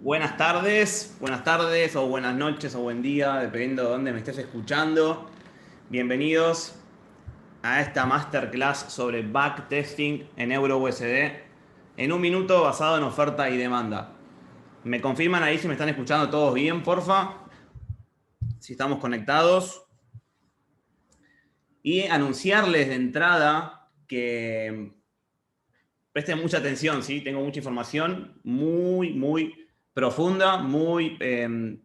Buenas tardes o buenas noches o buen día, dependiendo de dónde me estés escuchando. Bienvenidos a esta masterclass sobre backtesting en EuroUSD en un minuto basado en oferta y demanda. ¿Me confirman ahí si me están escuchando todos bien, porfa? Si estamos conectados. Y anunciarles de entrada que presten mucha atención, ¿sí? Tengo mucha información muy profunda, muy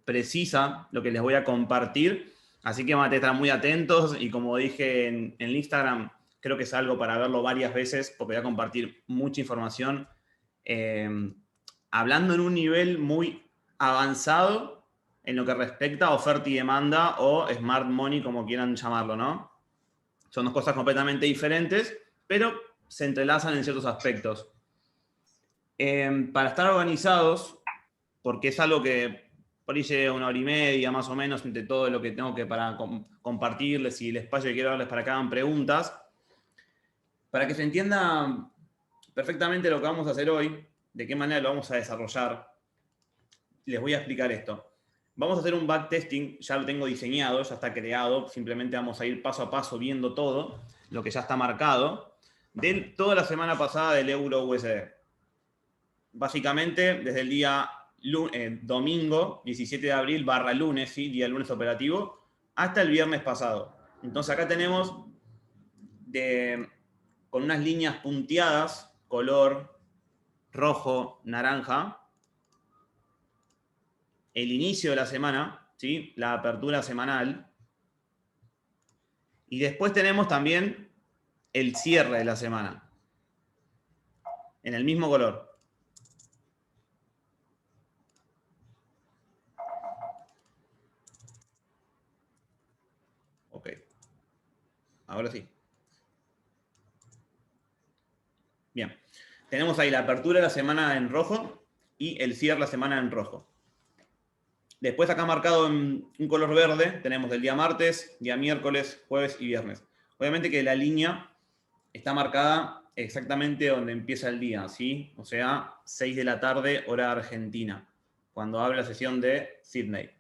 precisa lo que les voy a compartir. Así que van a estar muy atentos y como dije en el Instagram, creo que es algo para verlo varias veces porque voy a compartir mucha información eh, hablando en un nivel muy avanzado en lo que respecta a oferta y demanda o smart money, como quieran llamarlo, ¿no? Son dos cosas completamente diferentes, pero se entrelazan en ciertos aspectos. Para estar organizados, porque es algo que por ahí lleva una hora y media más o menos entre todo lo que tengo que para compartirles y el espacio que quiero darles para que hagan preguntas, para que se entienda perfectamente lo que vamos a hacer hoy, de qué manera lo vamos a desarrollar, les voy a explicar esto. Vamos a hacer un backtesting, ya lo tengo diseñado, ya está creado, simplemente vamos a ir paso a paso viendo todo, lo que ya está marcado, de toda la semana pasada del euro USD. Básicamente, desde el día domingo, 17 de abril, barra lunes, ¿sí? Día lunes operativo, hasta el viernes pasado. Entonces acá tenemos con unas líneas punteadas, color rojo, naranja, el inicio de la semana, ¿sí? La apertura semanal. Y después tenemos también el cierre de la semana, en el mismo color. Ok, ahora sí. Bien, tenemos ahí la apertura de la semana en rojo y el cierre de la semana en rojo. Después acá marcado en un color verde tenemos el día martes, día miércoles, jueves y viernes. Obviamente que la línea está marcada exactamente donde empieza el día, ¿sí? O sea, 6 de la tarde, hora argentina, cuando abre la sesión de Sydney.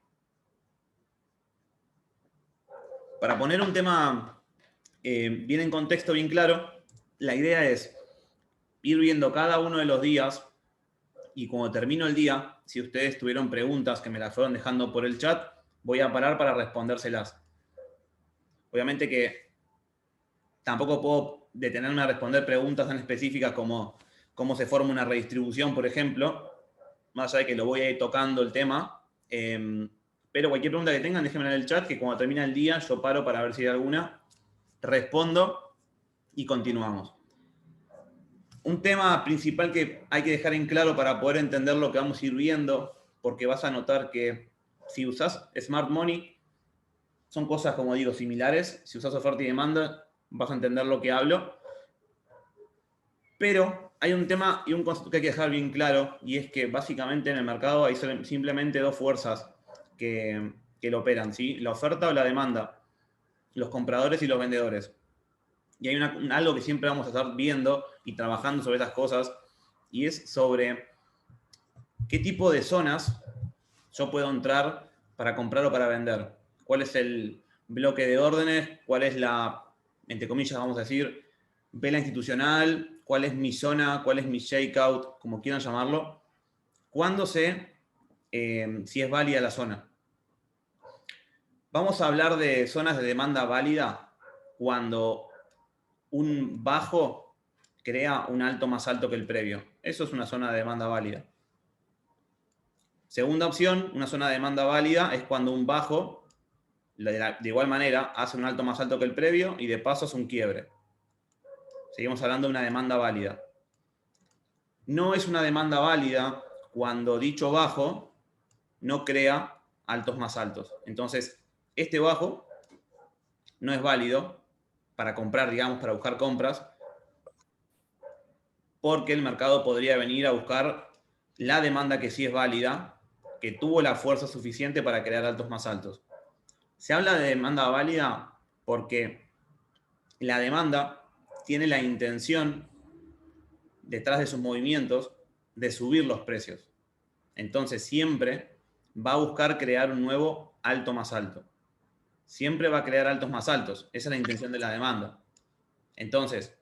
Para poner un tema bien en contexto, bien claro, la idea es ir viendo cada uno de los días y cuando termino el día, si ustedes tuvieron preguntas que me las fueron dejando por el chat, voy a parar para respondérselas. Obviamente que tampoco puedo detenerme a responder preguntas tan específicas como cómo se forma una redistribución, por ejemplo, más allá de que lo voy a ir tocando el tema. Pero cualquier pregunta que tengan, déjenmela en el chat, que cuando termina el día yo paro para ver si hay alguna, respondo y continuamos. Un tema principal que hay que dejar en claro para poder entender lo que vamos a ir viendo, porque vas a notar que si usas Smart Money, son cosas, como digo, similares. Si usas oferta y demanda, vas a entender lo que hablo. Pero hay un tema y un concepto que hay que dejar bien claro, y es que básicamente en el mercado hay simplemente dos fuerzas que lo operan, ¿sí? La oferta o la demanda, los compradores y los vendedores. Y hay algo que siempre vamos a estar viendo y trabajando sobre estas cosas, y es sobre qué tipo de zonas yo puedo entrar para comprar o para vender. ¿Cuál es el bloque de órdenes? ¿Cuál es la, entre comillas, vamos a decir, vela institucional? ¿Cuál es mi zona? ¿Cuál es mi shakeout? Como quieran llamarlo. ¿Cuándo sé si es válida la zona? Vamos a hablar de zonas de demanda válida cuando un bajo crea un alto más alto que el previo. Eso es una zona de demanda válida. Segunda opción, una zona de demanda válida es cuando un bajo, de igual manera, hace un alto más alto que el previo y de paso es un quiebre. Seguimos hablando de una demanda válida. No es una demanda válida cuando dicho bajo no crea altos más altos. Entonces, este bajo no es válido para comprar, digamos, para buscar compras, porque el mercado podría venir a buscar la demanda que sí es válida, que tuvo la fuerza suficiente para crear altos más altos. Se habla de demanda válida porque la demanda tiene la intención, detrás de sus movimientos, de subir los precios. Entonces siempre va a buscar crear un nuevo alto más alto. Siempre va a crear altos más altos. Esa es la intención de la demanda. Entonces,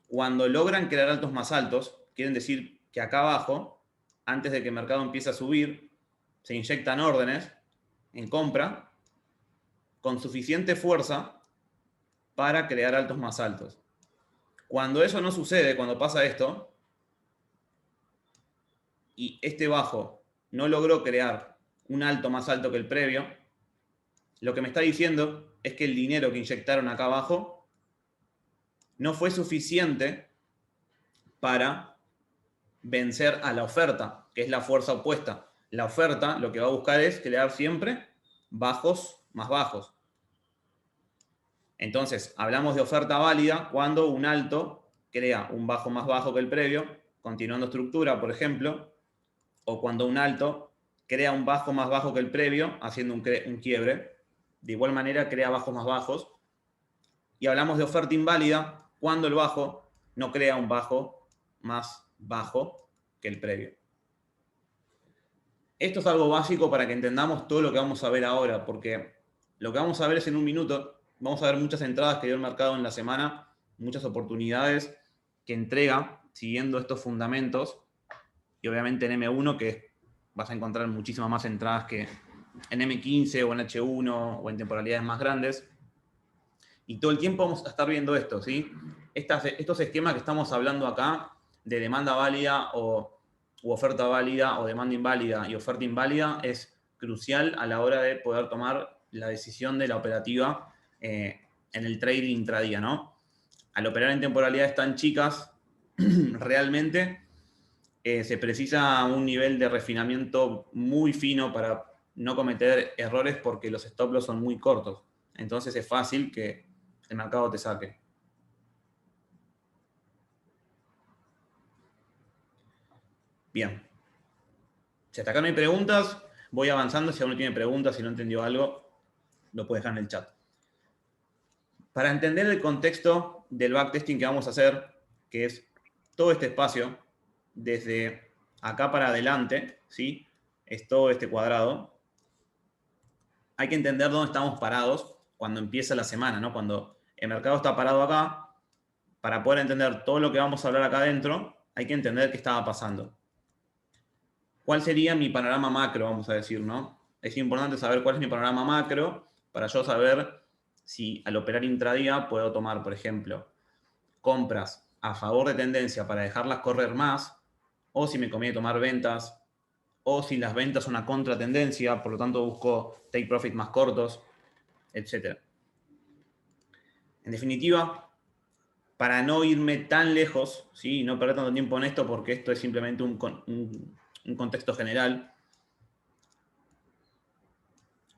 cuando logran crear altos más altos, quieren decir que acá abajo, antes de que el mercado empiece a subir, se inyectan órdenes en compra con suficiente fuerza para crear altos más altos. Cuando eso no sucede, cuando pasa esto, y este bajo no logró crear un alto más alto que el previo, lo que me está diciendo es que el dinero que inyectaron acá abajo no fue suficiente para vencer a la oferta, que es la fuerza opuesta. La oferta lo que va a buscar es crear siempre bajos más bajos. Entonces, hablamos de oferta válida cuando un alto crea un bajo más bajo que el previo, continuando estructura, por ejemplo, o cuando un alto crea un bajo más bajo que el previo, haciendo un quiebre. De igual manera, crea bajos más bajos. Y hablamos de oferta inválida cuando el bajo no crea un bajo más bajo que el previo. Esto es algo básico para que entendamos todo lo que vamos a ver ahora, porque lo que vamos a ver es en un minuto. Vamos a ver muchas entradas que dio el mercado en la semana, muchas oportunidades que entrega siguiendo estos fundamentos. Y obviamente en M1, que vas a encontrar muchísimas más entradas que en M15 o en H1 o en temporalidades más grandes. Y todo el tiempo vamos a estar viendo esto, ¿sí? Estos esquemas que estamos hablando acá de demanda válida u oferta válida o demanda inválida y oferta inválida es crucial a la hora de poder tomar la decisión de la operativa en el trading intradía, ¿no? Al operar en temporalidades tan chicas, realmente se precisa un nivel de refinamiento muy fino para no cometer errores porque los stop loss son muy cortos. Entonces es fácil que el mercado te saque. Bien. Si hasta acá no hay preguntas, voy avanzando. Si alguno tiene preguntas, si no entendió algo, lo puede dejar en el chat. Para entender el contexto del backtesting que vamos a hacer, que es todo este espacio, desde acá para adelante, ¿sí? Es todo este cuadrado. Hay que entender dónde estamos parados cuando empieza la semana, ¿no? Cuando el mercado está parado acá, para poder entender todo lo que vamos a hablar acá adentro, hay que entender qué estaba pasando. ¿Cuál sería mi panorama macro, vamos a decir, ¿no? Es importante saber cuál es mi panorama macro para yo saber si al operar intradía puedo tomar, por ejemplo, compras a favor de tendencia para dejarlas correr más, o si me conviene tomar ventas, o si las ventas son una contratendencia, por lo tanto busco take profit más cortos, etc. En definitiva, para no irme tan lejos, ¿sí? No perder tanto tiempo en esto, porque esto es simplemente un contexto general.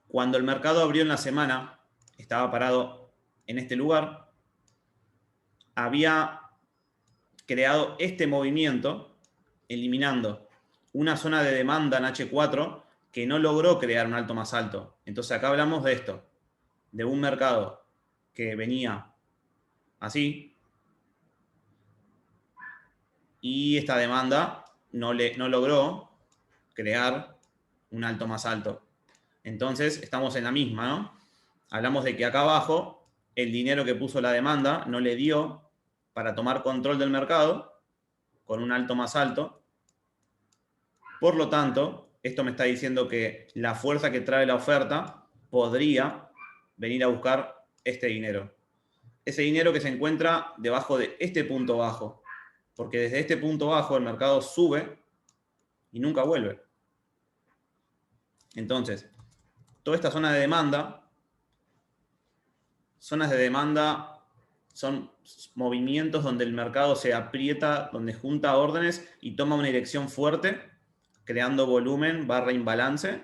Cuando el mercado abrió en la semana, estaba parado en este lugar, había creado este movimiento, eliminando una zona de demanda en H4 que no logró crear un alto más alto. Entonces acá hablamos de esto, de un mercado que venía así, y esta demanda no logró crear un alto más alto. Entonces estamos en la misma, ¿no? Hablamos de que acá abajo el dinero que puso la demanda no le dio para tomar control del mercado con un alto más alto. Por lo tanto, esto me está diciendo que la fuerza que trae la oferta podría venir a buscar este dinero. Ese dinero que se encuentra debajo de este punto bajo. Porque desde este punto bajo el mercado sube y nunca vuelve. Entonces, toda esta zona de demanda, zonas de demanda son movimientos donde el mercado se aprieta, donde junta órdenes y toma una dirección fuerte, creando volumen / imbalance.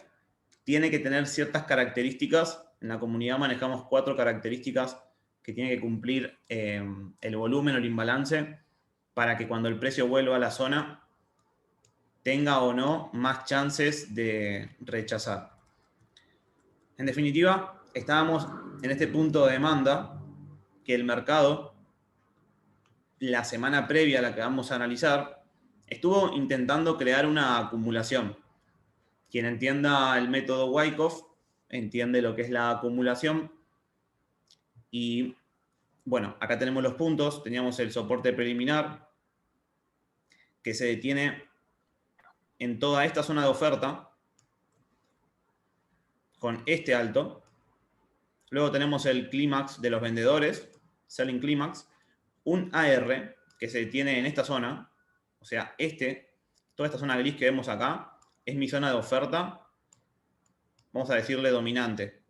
Tiene que tener ciertas características. En la comunidad manejamos 4 características que tiene que cumplir el volumen o el imbalance para que cuando el precio vuelva a la zona tenga o no más chances de rechazar. En definitiva, estábamos en este punto de demanda que el mercado, la semana previa a la que vamos a analizar, estuvo intentando crear una acumulación. Quien entienda el método Wyckoff entiende lo que es la acumulación. Y bueno, acá tenemos los puntos. Teníamos el soporte preliminar que se detiene en toda esta zona de oferta con este alto. Luego tenemos el clímax de los vendedores, selling clímax, un AR que se detiene en esta zona, o sea, toda esta zona gris que vemos acá, es mi zona de oferta, vamos a decirle dominante.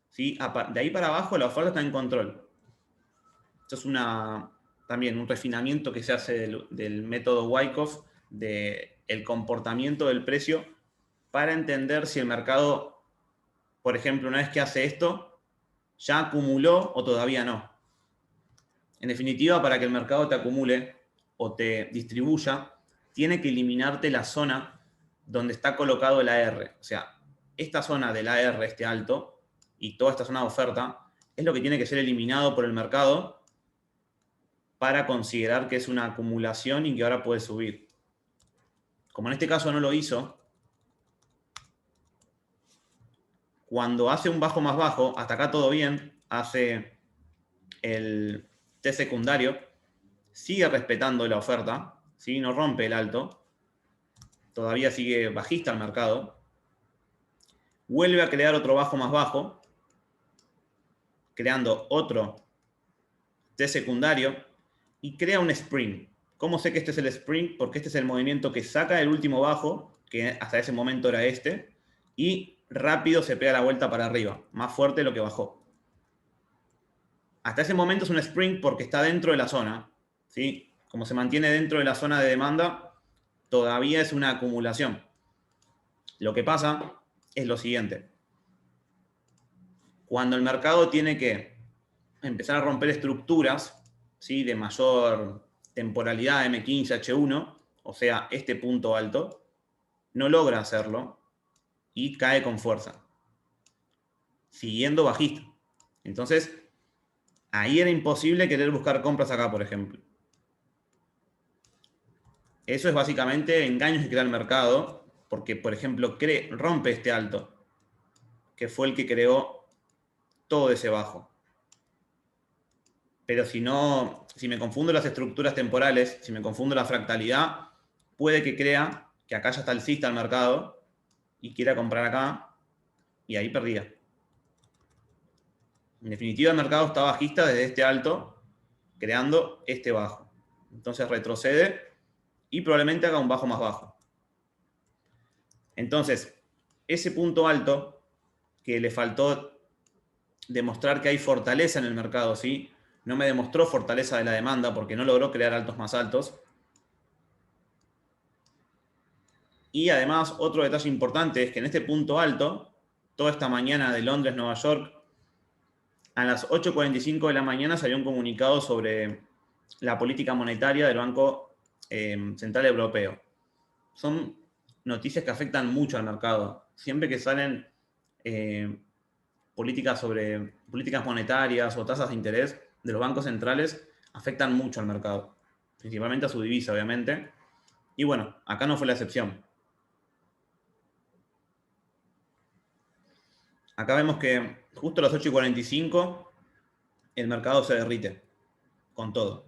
¿Sí? De ahí para abajo la oferta está en control. Esto es también un refinamiento que se hace del método Wyckoff, del comportamiento del precio, para entender si el mercado, por ejemplo, una vez que hace esto, ya acumuló o todavía no. En definitiva, para que el mercado te acumule o te distribuya, tiene que eliminarte la zona donde está colocado el AR. O sea, esta zona del AR, este alto, y toda esta zona de oferta, es lo que tiene que ser eliminado por el mercado para considerar que es una acumulación y que ahora puede subir. Como en este caso no lo hizo, cuando hace un bajo más bajo, hasta acá todo bien, hace el T secundario, sigue respetando la oferta, ¿sí? No rompe el alto, todavía sigue bajista el mercado, vuelve a crear otro bajo más bajo, creando otro T secundario y crea un spring. ¿Cómo sé que este es el spring? Porque este es el movimiento que saca el último bajo, que hasta ese momento era este, y rápido se pega la vuelta para arriba, más fuerte de lo que bajó. Hasta ese momento es un spring porque está dentro de la zona, ¿sí? Como se mantiene dentro de la zona de demanda, todavía es una acumulación. Lo que pasa es lo siguiente. Cuando el mercado tiene que empezar a romper estructuras, ¿sí? De mayor temporalidad M15, H1, o sea, este punto alto, no logra hacerlo y cae con fuerza, siguiendo bajista. Entonces, ahí era imposible querer buscar compras acá, por ejemplo. Eso es básicamente engaños que crea el mercado, porque, por ejemplo, rompe este alto, que fue el que creó todo ese bajo. Pero si me confundo las estructuras temporales, si me confundo la fractalidad, puede que crea que acá ya está alcista el mercado y quiera comprar acá, y ahí perdía. En definitiva, el mercado está bajista desde este alto, creando este bajo. Entonces retrocede y probablemente haga un bajo más bajo. Entonces, ese punto alto que le faltó demostrar que hay fortaleza en el mercado, ¿sí? No me demostró fortaleza de la demanda porque no logró crear altos más altos. Y además, otro detalle importante es que en este punto alto, toda esta mañana de Londres, Nueva York, a las 8:45 de la mañana salió un comunicado sobre la política monetaria del Banco Central Europeo. Son noticias que afectan mucho al mercado. Siempre que salen políticas monetarias o tasas de interés de los bancos centrales, afectan mucho al mercado. Principalmente a su divisa, obviamente. Y bueno, acá no fue la excepción. Acá vemos que justo a las 8:45 el mercado se derrite con todo.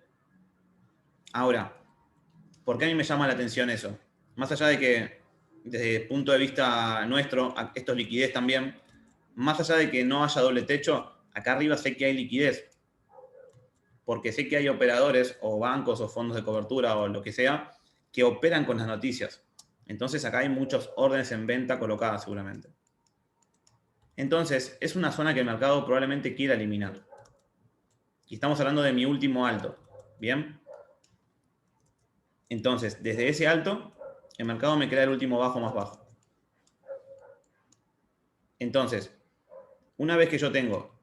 Ahora, ¿por qué a mí me llama la atención eso? Más allá de que, desde el punto de vista nuestro, esto es liquidez también, más allá de que no haya doble techo, acá arriba sé que hay liquidez. Porque sé que hay operadores o bancos o fondos de cobertura o lo que sea que operan con las noticias. Entonces acá hay muchos órdenes en venta colocadas seguramente. Entonces, es una zona que el mercado probablemente quiera eliminar. Y estamos hablando de mi último alto. ¿Bien? Entonces, desde ese alto, el mercado me crea el último bajo más bajo. Entonces, una vez que yo tengo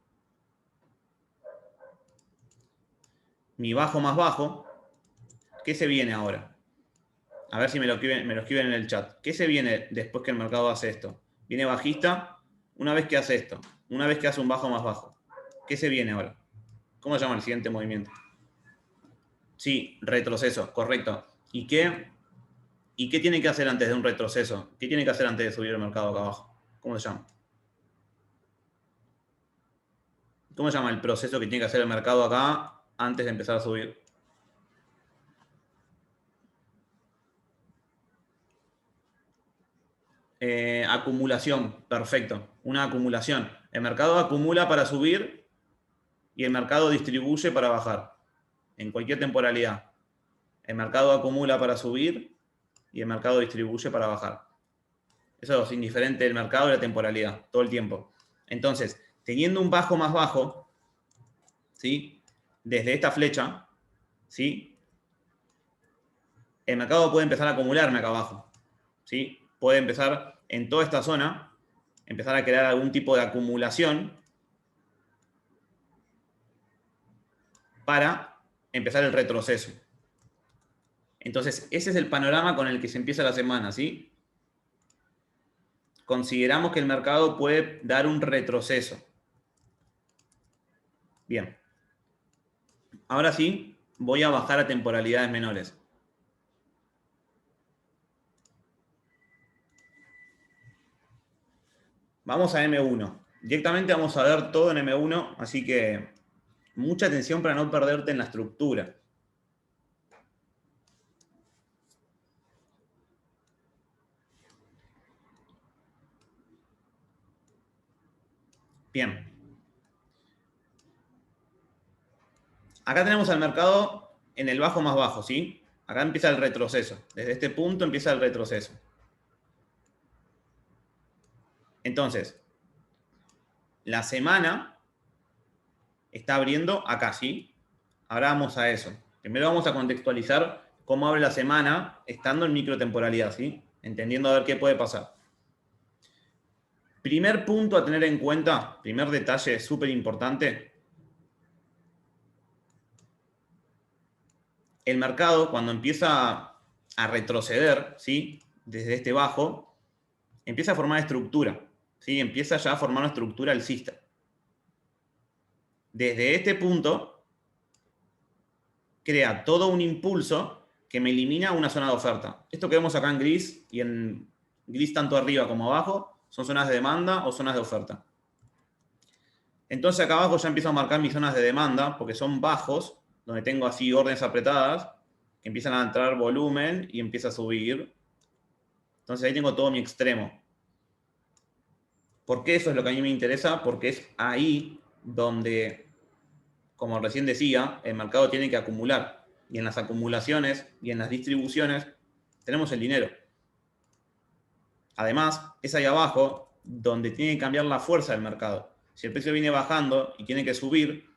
mi bajo más bajo, ¿qué se viene ahora? A ver si me lo escriben en el chat. ¿Qué se viene después que el mercado hace esto? Viene bajista una vez que hace esto. Una vez que hace un bajo más bajo. ¿Qué se viene ahora? ¿Cómo se llama el siguiente movimiento? Sí, retroceso, correcto. ¿Y qué ¿Y qué tiene que hacer antes de un retroceso? ¿Qué tiene que hacer antes de subir el mercado acá abajo? ¿Cómo se llama? ¿Cómo se llama el proceso que tiene que hacer el mercado acá antes de empezar a subir? Acumulación, perfecto. Una acumulación. El mercado acumula para subir y el mercado distribuye para bajar. En cualquier temporalidad. El mercado acumula para subir y el mercado distribuye para bajar. Eso es indiferente del mercado y la temporalidad, todo el tiempo. Entonces, teniendo un bajo más bajo, ¿sí? Desde esta flecha, ¿sí? El mercado puede empezar a acumularme acá abajo, ¿sí? Puede empezar en toda esta zona, empezar a crear algún tipo de acumulación para empezar el retroceso. Entonces, ese es el panorama con el que se empieza la semana, ¿sí? Consideramos que el mercado puede dar un retroceso. Bien. Ahora sí, voy a bajar a temporalidades menores. Vamos a M1. Directamente vamos a ver todo en M1, así que mucha atención para no perderte en la estructura. Bien. Acá tenemos al mercado en el bajo más bajo, ¿sí? Acá empieza el retroceso. Desde este punto empieza el retroceso. Entonces, la semana está abriendo acá, ¿sí? Ahora vamos a eso. Primero vamos a contextualizar cómo abre la semana estando en microtemporalidad, ¿sí? Entendiendo a ver qué puede pasar. Primer punto a tener en cuenta, primer detalle súper importante. El mercado, cuando empieza a retroceder, ¿sí? Desde este bajo, empieza a formar estructura, ¿sí? Empieza ya a formar una estructura alcista. Desde este punto, crea todo un impulso que me elimina una zona de oferta. Esto que vemos acá en gris, y en gris tanto arriba como abajo, son zonas de demanda o zonas de oferta. Entonces acá abajo ya empiezo a marcar mis zonas de demanda, porque son bajos, donde tengo así órdenes apretadas, que empiezan a entrar volumen y empieza a subir. Entonces ahí tengo todo mi extremo. ¿Por qué eso es lo que a mí me interesa? Porque es ahí donde, como recién decía, el mercado tiene que acumular. Y en las acumulaciones y en las distribuciones tenemos el dinero. Además, es ahí abajo donde tiene que cambiar la fuerza del mercado. Si el precio viene bajando y tiene que subir,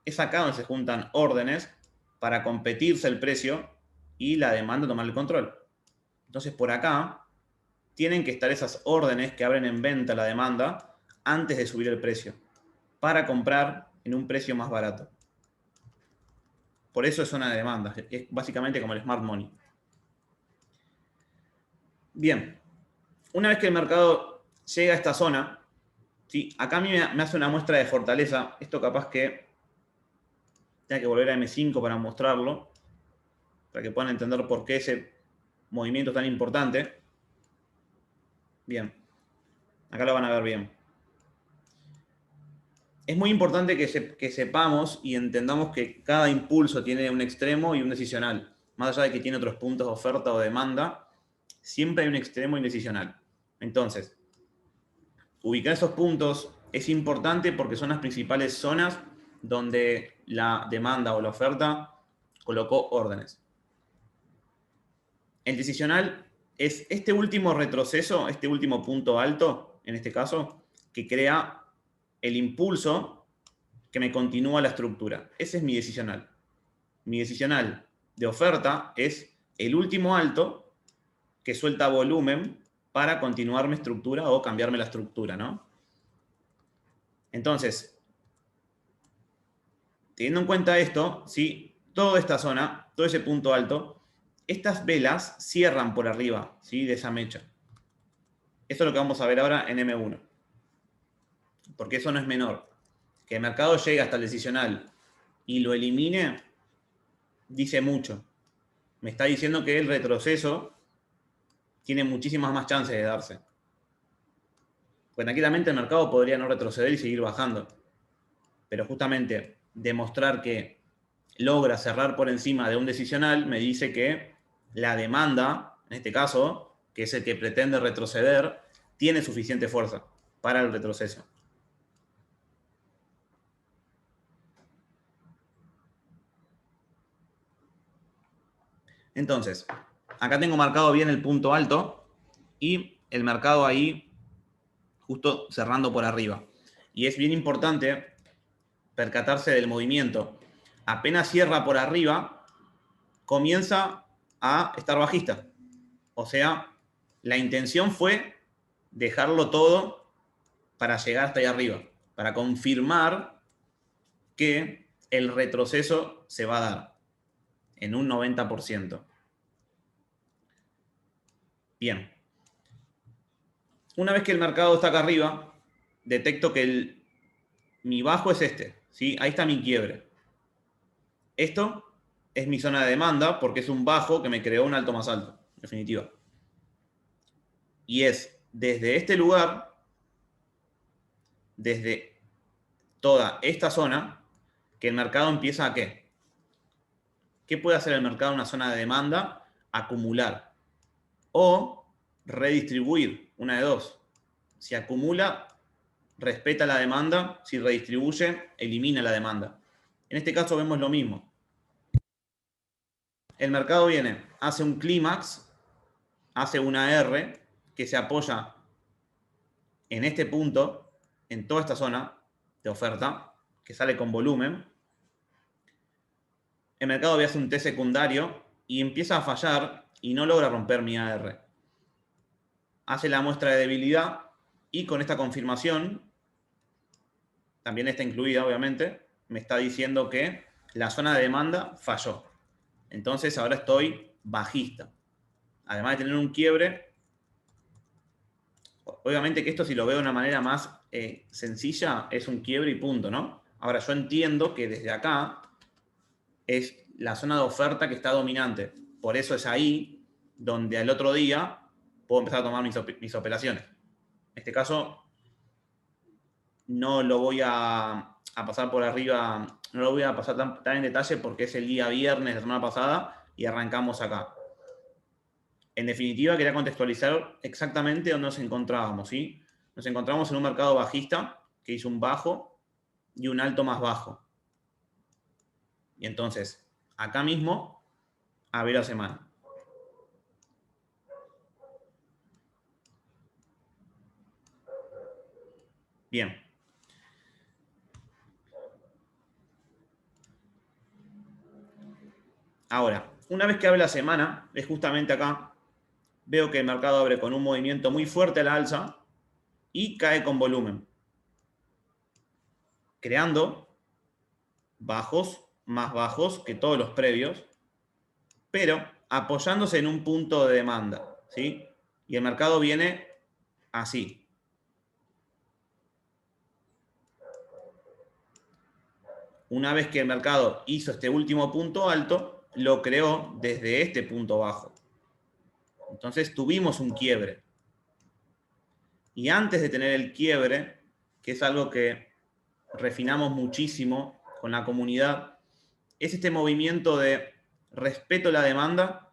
es acá donde se juntan órdenes para competirse el precio y la demanda tomar el control. Entonces, por acá tienen que estar esas órdenes que abren en venta la demanda antes de subir el precio, para comprar en un precio más barato. Por eso es zona de demanda, es básicamente como el smart money. Bien, una vez que el mercado llega a esta zona, ¿sí? Acá a mí me hace una muestra de fortaleza. Esto capaz que tenga que volver a M5 para mostrarlo, para que puedan entender por qué ese movimiento es tan importante. Bien, acá lo van a ver bien. Es muy importante que sepamos y entendamos que cada impulso tiene un extremo y un decisional. Más allá de que tiene otros puntos de oferta o demanda, siempre hay un extremo y un decisional. Entonces, ubicar esos puntos es importante porque son las principales zonas donde la demanda o la oferta colocó órdenes. El decisional es este último retroceso, este último punto alto, en este caso, que crea el impulso que me continúa la estructura. Ese es mi decisional. Mi decisional de oferta es el último alto que suelta volumen para continuar mi estructura o cambiarme la estructura, ¿no? Entonces, teniendo en cuenta esto, ¿sí? Toda esta zona, todo ese punto alto, estas velas cierran por arriba, ¿sí? De esa mecha. Esto es lo que vamos a ver ahora en M1. Porque eso no es menor. Que el mercado llegue hasta el decisional y lo elimine, dice mucho. Me está diciendo que el retroceso tiene muchísimas más chances de darse. Pues tranquilamente el mercado podría no retroceder y seguir bajando. Pero justamente demostrar que logra cerrar por encima de un decisional me dice que la demanda, en este caso, que es el que pretende retroceder, tiene suficiente fuerza para el retroceso. Entonces, acá tengo marcado bien el punto alto y el mercado ahí justo cerrando por arriba. Y es bien importante percatarse del movimiento. Apenas cierra por arriba, comienza a estar bajista. O sea, la intención fue dejarlo todo para llegar hasta ahí arriba, para confirmar que el retroceso se va a dar en un 90%. Bien. Una vez que el mercado está acá arriba, detecto que mi bajo es este, ¿sí? Ahí está mi quiebre. Esto es mi zona de demanda porque es un bajo que me creó un alto más alto, en definitiva. Y es desde este lugar, desde toda esta zona, que el mercado empieza a ¿qué? ¿Qué puede hacer el mercado en una zona de demanda? Acumular. O redistribuir, una de dos. Si acumula, respeta la demanda. Si redistribuye, elimina la demanda. En este caso vemos lo mismo. El mercado viene, hace un clímax, hace una R que se apoya en este punto, en toda esta zona de oferta, que sale con volumen. El mercado hace un T secundario y empieza a fallar y no logra romper mi AR. Hace la muestra de debilidad y con esta confirmación, también está incluida obviamente, me está diciendo que la zona de demanda falló. Entonces ahora estoy bajista. Además de tener un quiebre, obviamente que esto si lo veo de una manera más sencilla es un quiebre y punto, ¿no? Ahora yo entiendo que desde acá es la zona de oferta que está dominante. Por eso es ahí donde al otro día puedo empezar a tomar mis operaciones. En este caso no lo voy a pasar por arriba, no lo voy a pasar tan en detalle porque es el día viernes de la semana pasada y arrancamos acá. En definitiva, quería contextualizar exactamente dónde nos encontrábamos, ¿sí? Nos encontramos en un mercado bajista que hizo un bajo y un alto más bajo. Y entonces, acá mismo, abrió la semana. Bien. Ahora, una vez que abre la semana, es justamente acá, veo que el mercado abre con un movimiento muy fuerte a la alza y cae con volumen, creando bajos más bajos que todos los previos, pero apoyándose en un punto de demanda, ¿sí? Y el mercado viene así. Una vez que el mercado hizo este último punto alto, lo creó desde este punto bajo. Entonces tuvimos un quiebre. Y antes de tener el quiebre, que es algo que refinamos muchísimo con la comunidad, es este movimiento de respeto a la demanda,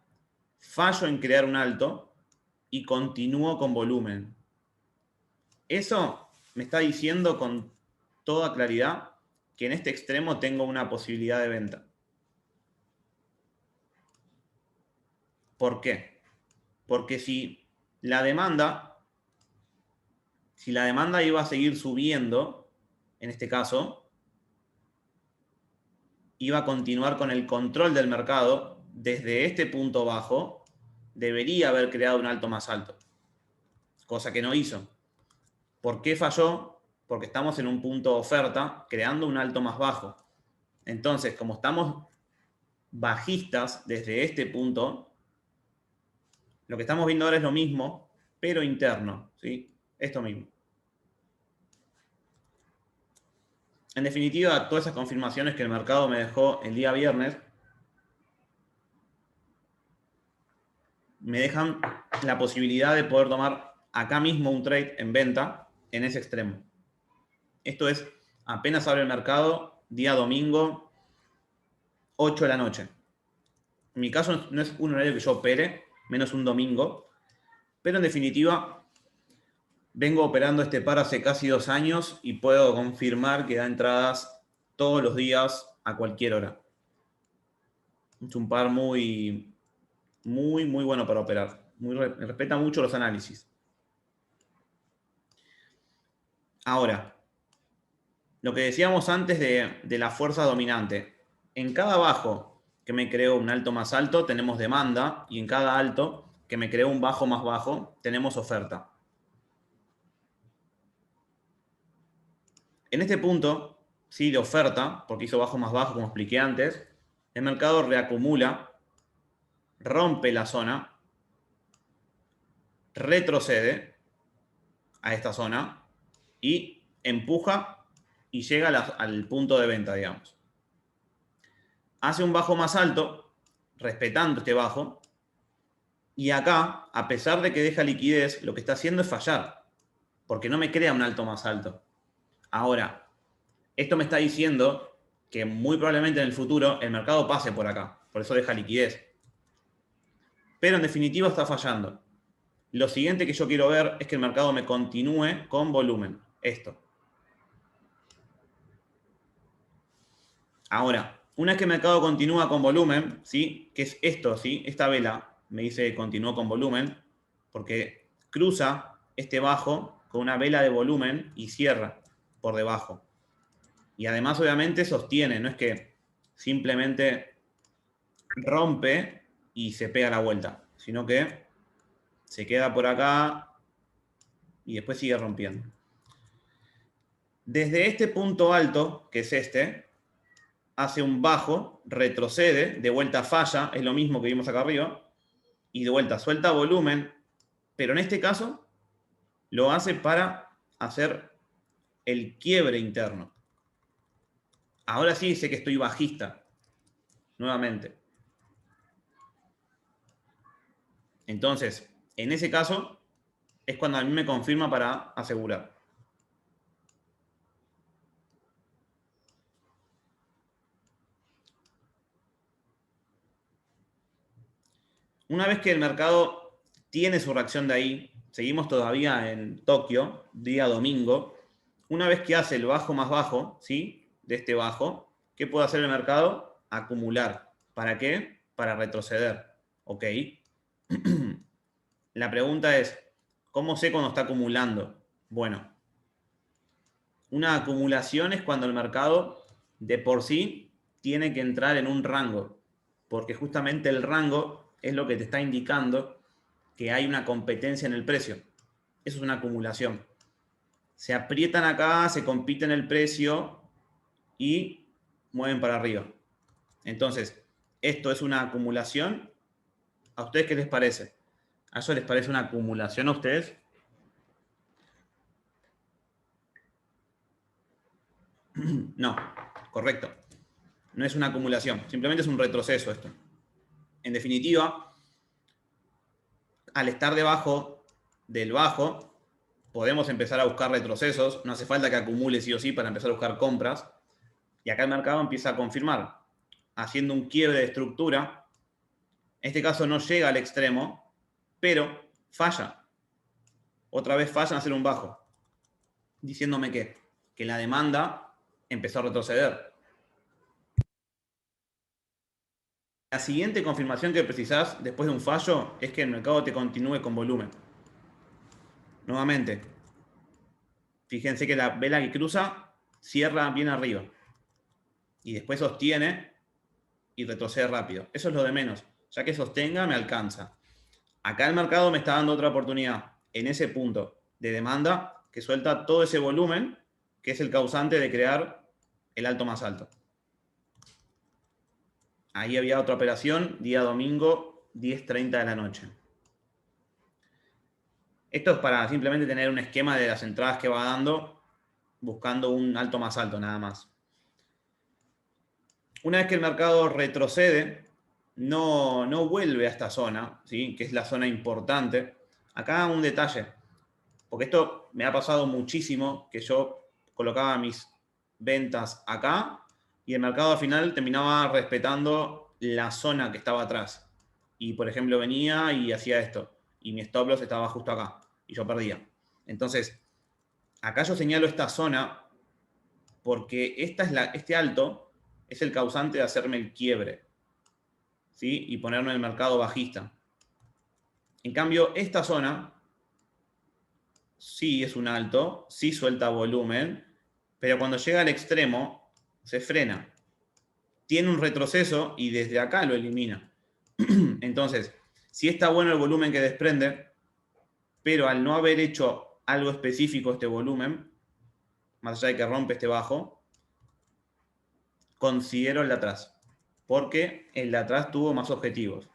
fallo en crear un alto y continúo con volumen. Eso me está diciendo con toda claridad que en este extremo tengo una posibilidad de venta. ¿Por qué? Porque si la demanda iba a seguir subiendo, en este caso, iba a continuar con el control del mercado desde este punto bajo, debería haber creado un alto más alto, cosa que no hizo. ¿Por qué falló? Porque estamos en un punto de oferta creando un alto más bajo. Entonces, como estamos bajistas desde este punto, lo que estamos viendo ahora es lo mismo, pero interno, ¿sí? Esto mismo. En definitiva, todas esas confirmaciones que el mercado me dejó el día viernes me dejan la posibilidad de poder tomar acá mismo un trade en venta en ese extremo. Esto es, apenas abre el mercado, día domingo, 8 de la noche. En mi caso no es un horario que yo opere, menos un domingo, pero en definitiva vengo operando este par hace casi 2 años y puedo confirmar que da entradas todos los días a cualquier hora. Es un par muy bueno para operar. Respeta mucho los análisis. Ahora, lo que decíamos antes de la fuerza dominante. En cada bajo que me creó un alto más alto, tenemos demanda, y en cada alto que me creó un bajo más bajo, tenemos oferta. En este punto, sí, de oferta, porque hizo bajo más bajo, como expliqué antes, el mercado reacumula, rompe la zona, retrocede a esta zona y empuja y llega al punto de venta, digamos. Hace un bajo más alto, respetando este bajo, y acá, a pesar de que deja liquidez, lo que está haciendo es fallar, porque no me crea un alto más alto. Ahora, esto me está diciendo que muy probablemente en el futuro el mercado pase por acá, por eso deja liquidez. Pero en definitiva está fallando. Lo siguiente que yo quiero ver es que el mercado me continúe con volumen. Esto. Ahora, una vez que el mercado continúa con volumen, ¿sí? Que es esto, ¿sí? Esta vela me dice que continuó con volumen, porque cruza este bajo con una vela de volumen y cierra por debajo. Y además, obviamente, sostiene, no es que simplemente rompe y se pega la vuelta, sino que se queda por acá y después sigue rompiendo. Desde este punto alto, que es este, hace un bajo, retrocede, de vuelta falla, es lo mismo que vimos acá arriba, y de vuelta suelta volumen, pero en este caso lo hace para hacer el quiebre interno. Ahora sí sé que estoy bajista, nuevamente. Entonces, en ese caso, es cuando a mí me confirma para asegurar. Una vez que el mercado tiene su reacción de ahí, seguimos todavía en Tokio, día domingo, una vez que hace el bajo más bajo, ¿sí? De este bajo, ¿qué puede hacer el mercado? Acumular. ¿Para qué? Para retroceder. ¿Ok? La pregunta es, ¿cómo sé cuando está acumulando? Bueno, una acumulación es cuando el mercado de por sí tiene que entrar en un rango, porque justamente el rango es lo que te está indicando que hay una competencia en el precio. Eso es una acumulación. Se aprietan acá, se compite en el precio y mueven para arriba. Entonces, ¿esto es una acumulación? ¿A ustedes qué les parece? ¿A eso les parece una acumulación a ustedes? No, correcto. No es una acumulación, simplemente es un retroceso esto. En definitiva, al estar debajo del bajo, podemos empezar a buscar retrocesos. No hace falta que acumule sí o sí para empezar a buscar compras. Y acá el mercado empieza a confirmar, haciendo un quiebre de estructura. En este caso no llega al extremo, pero falla. Otra vez falla en hacer un bajo, diciéndome que la demanda empezó a retroceder. La siguiente confirmación que precisás después de un fallo es que el mercado te continúe con volumen. Nuevamente, fíjense que la vela que cruza cierra bien arriba y después sostiene y retrocede rápido. Eso es lo de menos. Ya que sostenga, me alcanza. Acá el mercado me está dando otra oportunidad en ese punto de demanda que suelta todo ese volumen que es el causante de crear el alto más alto. Ahí había otra operación, día domingo, 10:30 de la noche. Esto es para simplemente tener un esquema de las entradas que va dando, buscando un alto más alto, nada más. Una vez que el mercado retrocede, no vuelve a esta zona, ¿sí? Que es la zona importante. Acá un detalle, porque esto me ha pasado muchísimo, que yo colocaba mis ventas acá y el mercado al final terminaba respetando la zona que estaba atrás. Y por ejemplo venía y hacía esto, y mi stop loss estaba justo acá, y yo perdía. Entonces, acá yo señalo esta zona porque este alto es el causante de hacerme el quiebre, ¿sí? Y ponerme en el mercado bajista. En cambio, esta zona sí es un alto, sí suelta volumen, pero cuando llega al extremo se frena. Tiene un retroceso y desde acá lo elimina. Entonces, sí está bueno el volumen que desprende, pero al no haber hecho algo específico este volumen, más allá de que rompe este bajo, considero el de atrás, porque el de atrás tuvo más objetivos.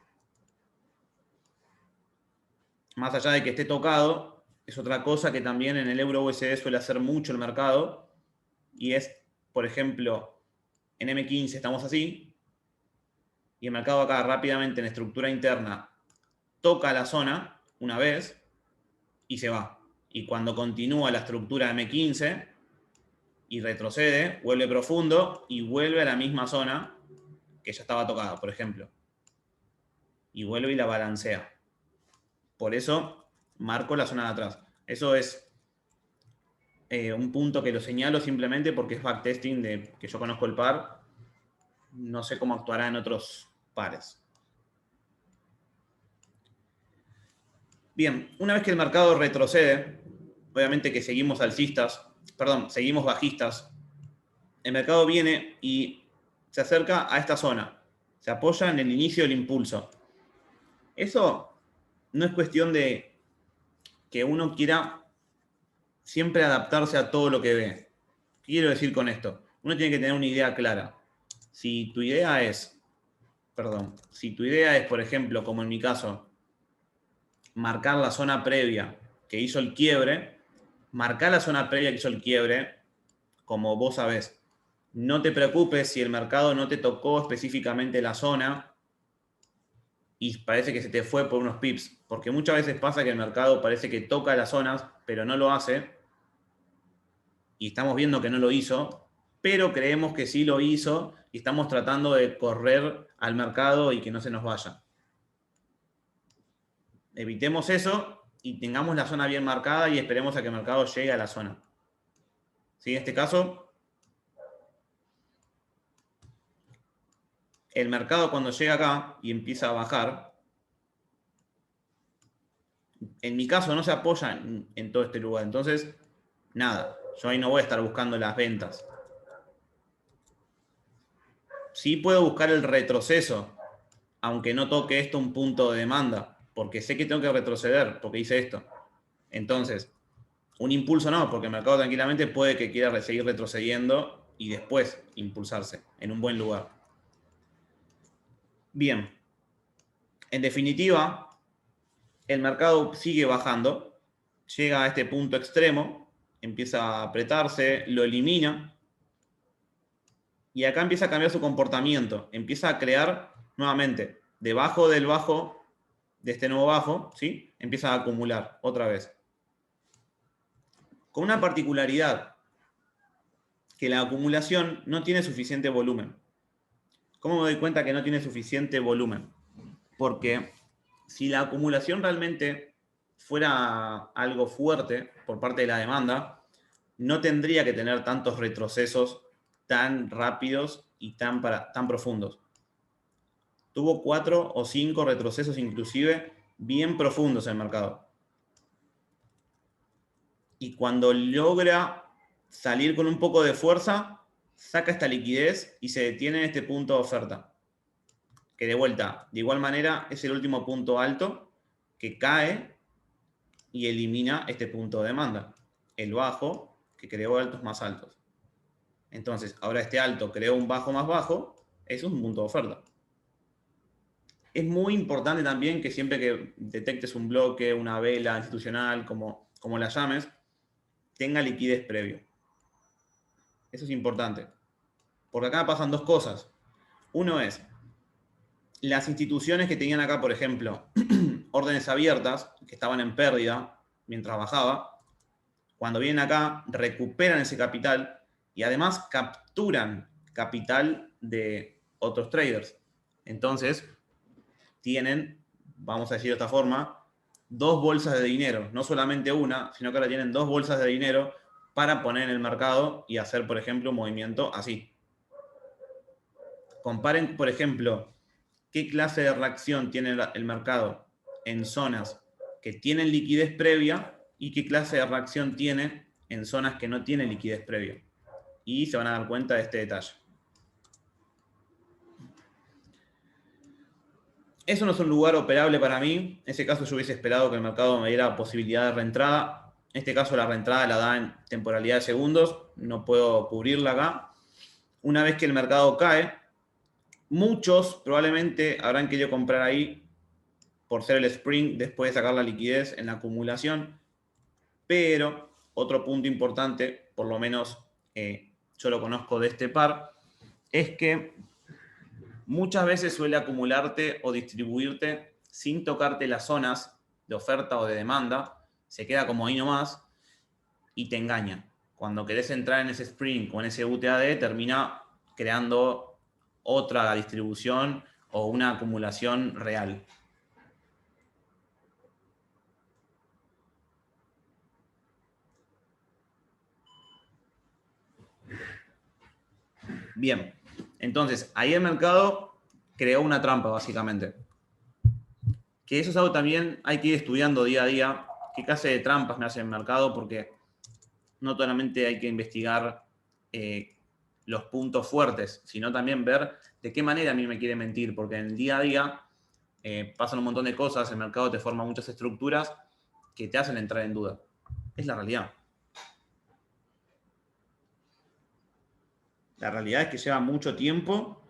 Más allá de que esté tocado, es otra cosa que también en el euro USD suele hacer mucho el mercado, y es, por ejemplo, en M15 estamos así, y el mercado acá rápidamente en estructura interna toca la zona una vez y se va. Y cuando continúa la estructura M15 y retrocede, vuelve profundo y vuelve a la misma zona que ya estaba tocada, por ejemplo. Y vuelve y la balancea. Por eso marco la zona de atrás. Eso es un punto que lo señalo simplemente porque es backtesting de que yo conozco el par. No sé cómo actuará en otros pares. Bien, una vez que el mercado retrocede, obviamente que seguimos alcistas, perdón, seguimos bajistas, el mercado viene y se acerca a esta zona, se apoya en el inicio del impulso. Eso no es cuestión de que uno quiera siempre adaptarse a todo lo que ve. ¿Qué quiero decir con esto? Uno tiene que tener una idea clara. Si tu idea es, por ejemplo, como en mi caso, marcar la zona previa que hizo el quiebre, marcar la zona previa que hizo el quiebre, como vos sabés. No te preocupes si el mercado no te tocó específicamente la zona y parece que se te fue por unos pips, porque muchas veces pasa que el mercado parece que toca las zonas, pero no lo hace, y estamos viendo que no lo hizo, pero creemos que sí lo hizo y estamos tratando de correr al mercado y que no se nos vaya. Evitemos eso y tengamos la zona bien marcada y esperemos a que el mercado llegue a la zona. ¿Sí? En este caso, el mercado cuando llega acá y empieza a bajar, en mi caso no se apoya en todo este lugar. Entonces, nada, yo ahí no voy a estar buscando las ventas. Sí puedo buscar el retroceso, aunque no toque esto un punto de demanda, porque sé que tengo que retroceder, porque hice esto. Entonces, un impulso no, porque el mercado tranquilamente puede que quiera seguir retrocediendo y después impulsarse en un buen lugar. Bien, en definitiva, el mercado sigue bajando, llega a este punto extremo, empieza a apretarse, lo elimina, y acá empieza a cambiar su comportamiento, empieza a crear nuevamente, debajo del bajo, de este nuevo bajo, ¿sí? Empieza a acumular otra vez. Con una particularidad, que la acumulación no tiene suficiente volumen. ¿Cómo me doy cuenta que no tiene suficiente volumen? Porque si la acumulación realmente fuera algo fuerte por parte de la demanda, no tendría que tener tantos retrocesos tan rápidos y tan profundos. Tuvo 4 o 5 retrocesos inclusive bien profundos en el mercado. Y cuando logra salir con un poco de fuerza, saca esta liquidez y se detiene en este punto de oferta. Que de vuelta, de igual manera, es el último punto alto que cae y elimina este punto de demanda. El bajo que creó altos más altos. Entonces, ahora este alto creó un bajo más bajo, eso es un punto de oferta. Es muy importante también que siempre que detectes un bloque, una vela institucional, como la llames, tenga liquidez previo. Eso es importante. Porque acá pasan dos cosas. Uno es, las instituciones que tenían acá, por ejemplo, órdenes abiertas, que estaban en pérdida mientras bajaba, cuando vienen acá, recuperan ese capital y además capturan capital de otros traders. Entonces, tienen, vamos a decir de esta forma, dos bolsas de dinero, no solamente una, sino que ahora tienen dos bolsas de dinero para poner en el mercado y hacer, por ejemplo, un movimiento así. Comparen, por ejemplo, qué clase de reacción tiene el mercado en zonas que tienen liquidez previa y qué clase de reacción tiene en zonas que no tienen liquidez previa. Y se van a dar cuenta de este detalle. Eso no es un lugar operable para mí. En ese caso yo hubiese esperado que el mercado me diera posibilidad de reentrada. En este caso la reentrada la da en temporalidad de segundos. No puedo cubrirla acá. Una vez que el mercado cae, muchos probablemente habrán querido comprar ahí por ser el spring después de sacar la liquidez en la acumulación. Pero otro punto importante, por lo menos yo lo conozco de este par, es que muchas veces suele acumularte o distribuirte sin tocarte las zonas de oferta o de demanda, se queda como ahí nomás y te engaña. Cuando querés entrar en ese sprint o en ese UTAD, termina creando otra distribución o una acumulación real. Bien, entonces ahí el mercado creó una trampa básicamente. Que eso es algo también hay que ir estudiando día a día, qué clase de trampas me hace el mercado, porque no solamente hay que investigar los puntos fuertes, sino también ver de qué manera a mí me quiere mentir, porque en el día a día pasan un montón de cosas, el mercado te forma muchas estructuras que te hacen entrar en duda. Es la realidad. La realidad es que lleva mucho tiempo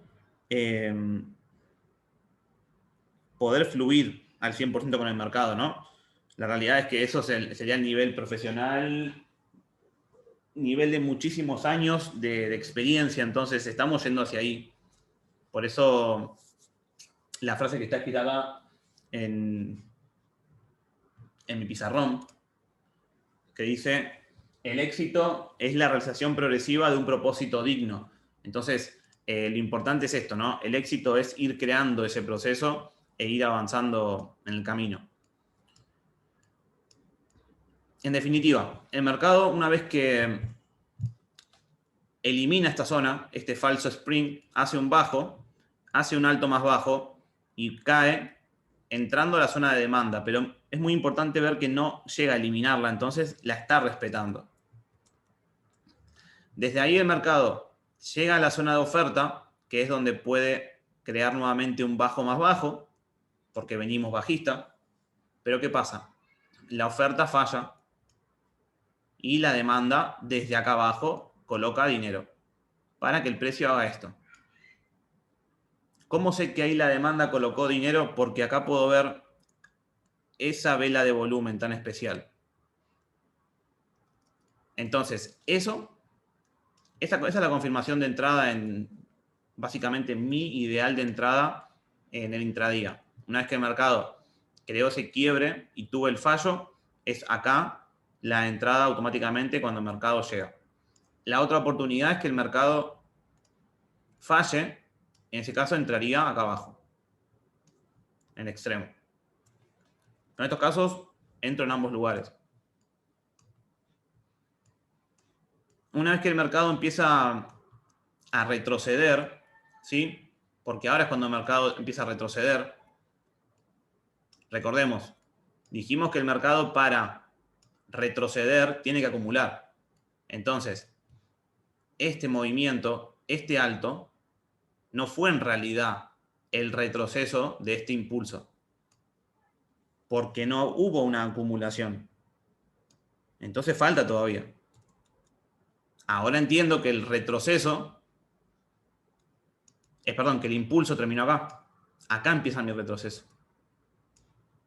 poder fluir al 100% con el mercado, ¿no? La realidad es que eso sería el nivel profesional, nivel de muchísimos años de experiencia, entonces estamos yendo hacia ahí. Por eso la frase que está escrita acá en mi pizarrón, que dice, el éxito es la realización progresiva de un propósito digno. Entonces, lo importante es esto, ¿no? El éxito es ir creando ese proceso e ir avanzando en el camino. En definitiva, el mercado, una vez que elimina esta zona, este falso spring, hace un bajo, hace un alto más bajo y cae entrando a la zona de demanda, pero es muy importante ver que no llega a eliminarla, entonces la está respetando. Desde ahí el mercado llega a la zona de oferta, que es donde puede crear nuevamente un bajo más bajo, porque venimos bajista, pero ¿qué pasa? La oferta falla y la demanda desde acá abajo coloca dinero para que el precio haga esto. ¿Cómo sé que ahí la demanda colocó dinero? Porque acá puedo ver esa vela de volumen tan especial. Entonces, esa es la confirmación de entrada en, básicamente, mi ideal de entrada en el intradía. Una vez que el mercado creó ese quiebre y tuvo el fallo, es acá la entrada automáticamente cuando el mercado llega. La otra oportunidad es que el mercado falle, en ese caso entraría acá abajo, en el extremo. En estos casos, entro en ambos lugares. Una vez que el mercado empieza a retroceder, ¿sí? Porque ahora es cuando el mercado empieza a retroceder. Recordemos, dijimos que el mercado para retroceder tiene que acumular. Entonces, este movimiento, este alto, no fue en realidad el retroceso de este impulso, porque no hubo una acumulación. Entonces falta todavía. Ahora entiendo que el retroceso, perdón, que el impulso terminó acá. Acá empieza mi retroceso.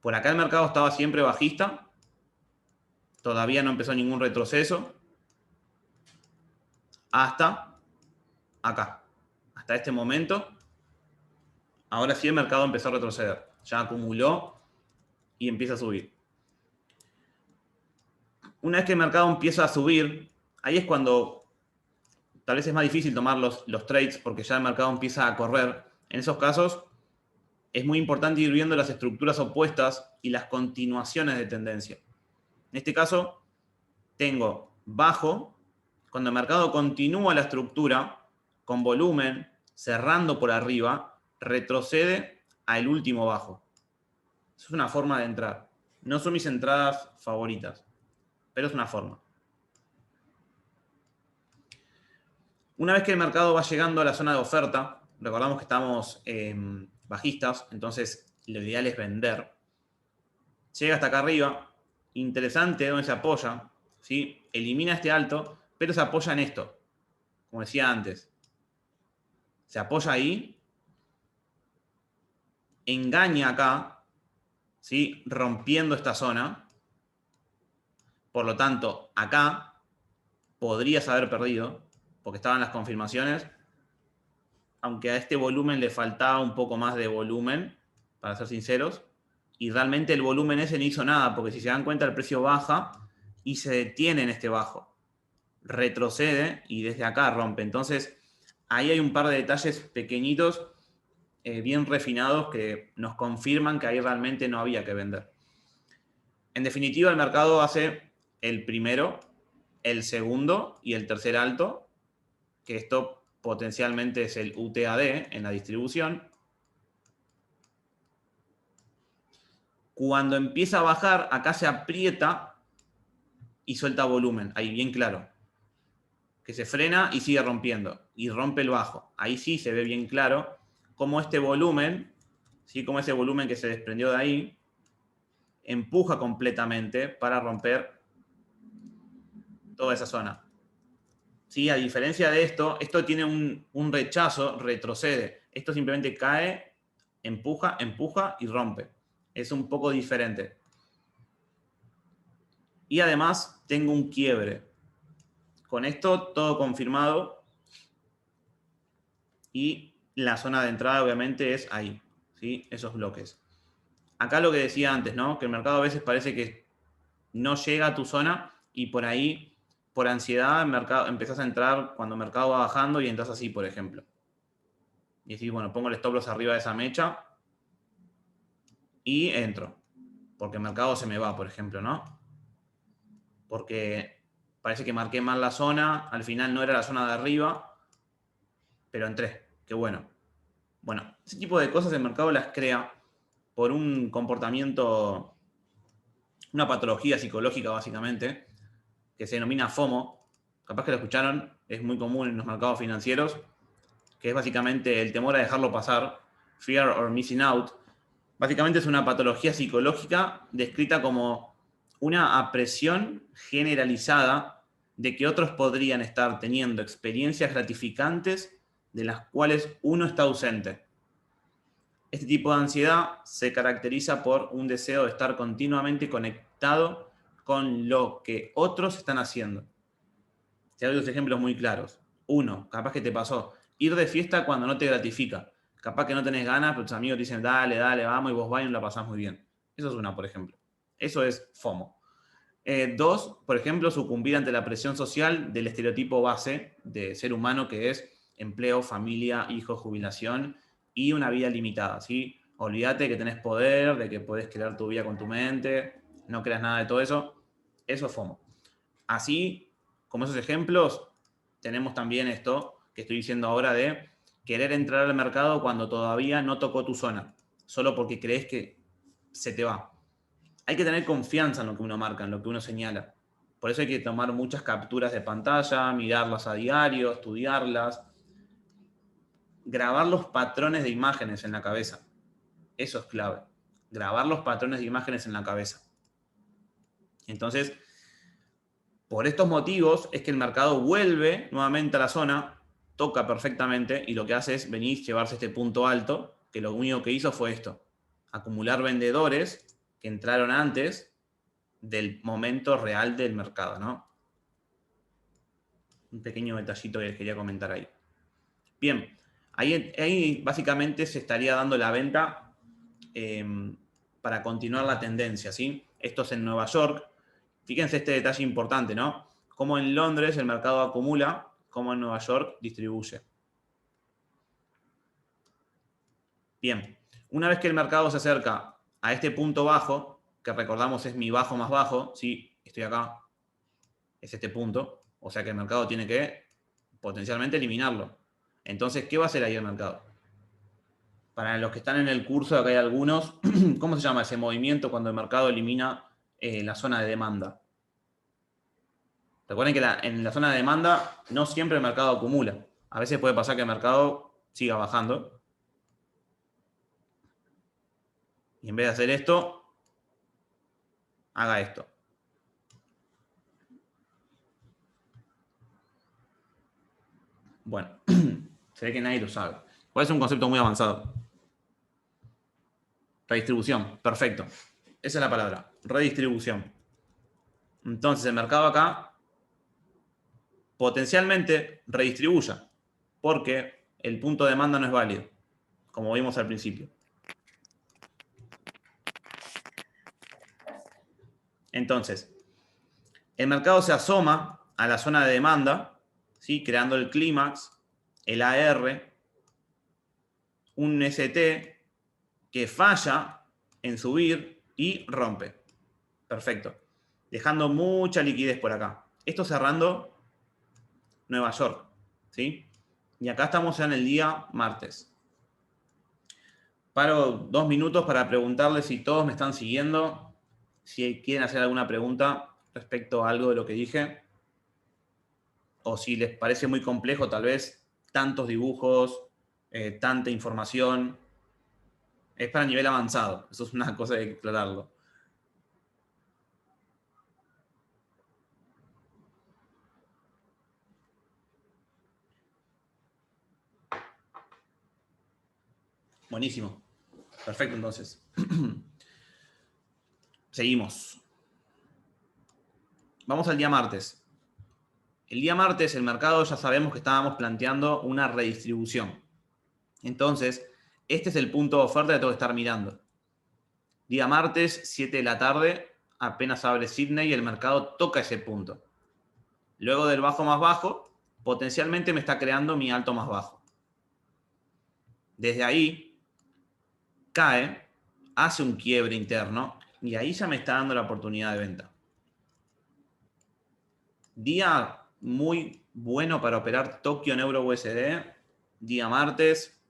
Por acá el mercado estaba siempre bajista, todavía no empezó ningún retroceso, hasta acá, hasta este momento. Ahora sí el mercado empezó a retroceder. Ya acumuló y empieza a subir. Una vez que el mercado empieza a subir, ahí es cuando tal vez es más difícil tomar los trades porque ya el mercado empieza a correr. En esos casos es muy importante ir viendo las estructuras opuestas y las continuaciones de tendencia. En este caso, tengo bajo, cuando el mercado continúa la estructura con volumen, cerrando por arriba, retrocede al último bajo. Eso es una forma de entrar. No son mis entradas favoritas, pero es una forma. Una vez que el mercado va llegando a la zona de oferta, recordamos que estamos bajistas, entonces lo ideal es vender. Llega hasta acá arriba, interesante donde se apoya, ¿sí? Elimina este alto, pero se apoya en esto, como decía antes. Se apoya ahí, engaña acá, ¿sí? Rompiendo esta zona. Por lo tanto, acá podrías haber perdido, porque estaban las confirmaciones, aunque a este volumen le faltaba un poco más de volumen, para ser sinceros, y realmente el volumen ese no hizo nada, porque si se dan cuenta el precio baja y se detiene en este bajo, retrocede y desde acá rompe. Entonces, ahí hay un par de detalles pequeñitos, bien refinados, que nos confirman que ahí realmente no había que vender. En definitiva, el mercado hace el primero, el segundo y el tercer alto, que esto potencialmente es el UTAD en la distribución. Cuando empieza a bajar, acá se aprieta y suelta volumen, ahí bien claro. Que se frena y sigue rompiendo. Y rompe el bajo. Ahí sí se ve bien claro cómo este volumen, ¿sí? Como ese volumen que se desprendió de ahí, empuja completamente para romper toda esa zona. ¿Sí? A diferencia de esto, esto tiene un rechazo, retrocede. Esto simplemente cae, empuja, empuja y rompe. Es un poco diferente. Y además tengo un quiebre. Con esto todo confirmado. Y la zona de entrada obviamente es ahí, ¿sí? Esos bloques. Acá lo que decía antes, ¿no? Que el mercado a veces parece que no llega a tu zona y por ahí, por ansiedad, empezás a entrar cuando el mercado va bajando y entras así, por ejemplo. Y decís, bueno, pongo el stop loss arriba de esa mecha y entro. Porque el mercado se me va, por ejemplo, ¿no? Porque parece que marqué mal la zona, al final no era la zona de arriba, pero entré. Qué bueno. Bueno, ese tipo de cosas el mercado las crea por un comportamiento, una patología psicológica básicamente, que se denomina FOMO. Capaz que lo escucharon, es muy común en los mercados financieros, que es básicamente el temor a dejarlo pasar, fear or missing out. Básicamente es una patología psicológica descrita como una apreciación generalizada de que otros podrían estar teniendo experiencias gratificantes de las cuales uno está ausente. Este tipo de ansiedad se caracteriza por un deseo de estar continuamente conectado con lo que otros están haciendo. Te doy dos ejemplos muy claros. Uno, capaz que te pasó, ir de fiesta cuando no te gratifica. Capaz que no tenés ganas, pero tus amigos te dicen, dale, dale, vamos, y vos vas y no la pasás muy bien. Eso es una, por ejemplo. Eso es FOMO. Dos, por ejemplo, sucumbir ante la presión social del estereotipo base de ser humano que es empleo, familia, hijos, jubilación y una vida limitada, ¿sí? Olvídate que tenés poder, de que podés crear tu vida con tu mente, no creas nada de todo eso. Eso es FOMO. Así, como esos ejemplos, tenemos también esto que estoy diciendo ahora de querer entrar al mercado cuando todavía no tocó tu zona, solo porque crees que se te va. Hay que tener confianza en lo que uno marca, en lo que uno señala. Por eso hay que tomar muchas capturas de pantalla, mirarlas a diario, estudiarlas, grabar los patrones de imágenes en la cabeza. Eso es clave. Grabar los patrones de imágenes en la cabeza. Entonces, por estos motivos es que el mercado vuelve nuevamente a la zona, toca perfectamente y lo que hace es venir, llevarse este punto alto, que lo único que hizo fue esto, acumular vendedores que entraron antes del momento real del mercado, ¿no? Un pequeño detallito que les quería comentar ahí. Bien, Ahí básicamente se estaría dando la venta para continuar la tendencia, ¿sí? Esto es en Nueva York. Fíjense este detalle importante, ¿no? Como en Londres el mercado acumula, como en Nueva York distribuye. Bien, una vez que el mercado se acerca a este punto bajo, que recordamos es mi bajo más bajo, ¿sí? Estoy acá, es este punto, o sea que el mercado tiene que potencialmente eliminarlo. Entonces, ¿qué va a hacer ahí el mercado? Para los que están en el curso, acá hay algunos, ¿cómo se llama ese movimiento cuando el mercado elimina la zona de demanda? Recuerden que en la zona de demanda no siempre el mercado acumula. A veces puede pasar que el mercado siga bajando. Y en vez de hacer esto, haga esto. Bueno, se ve que nadie lo sabe. Puede ser un concepto muy avanzado. Redistribución, perfecto. Esa es la palabra, redistribución. Entonces el mercado acá potencialmente redistribuya, porque el punto de demanda no es válido, como vimos al principio. Entonces, el mercado se asoma a la zona de demanda, ¿sí? Creando el clímax, el AR, un ST que falla en subir y rompe. Perfecto. Dejando mucha liquidez por acá. Esto cerrando Nueva York, ¿sí? Y acá estamos ya en el día martes. Paro 2 minutos para preguntarles si todos me están siguiendo, si quieren hacer alguna pregunta respecto a algo de lo que dije, o si les parece muy complejo tal vez tantos dibujos, tanta información. Es para nivel avanzado, eso es una cosa de que aclararlo. Buenísimo. Perfecto, entonces. Seguimos. Vamos al día martes. El día martes el mercado ya sabemos que estábamos planteando una redistribución. Entonces, este es el punto de oferta que tengo que estar mirando. Día martes, 7 de la tarde, apenas abre Sydney y el mercado toca ese punto. Luego del bajo más bajo, potencialmente me está creando mi alto más bajo. Desde ahí, cae, hace un quiebre interno y ahí ya me está dando la oportunidad de venta. Día muy bueno para operar Tokio en Euro USD, día martes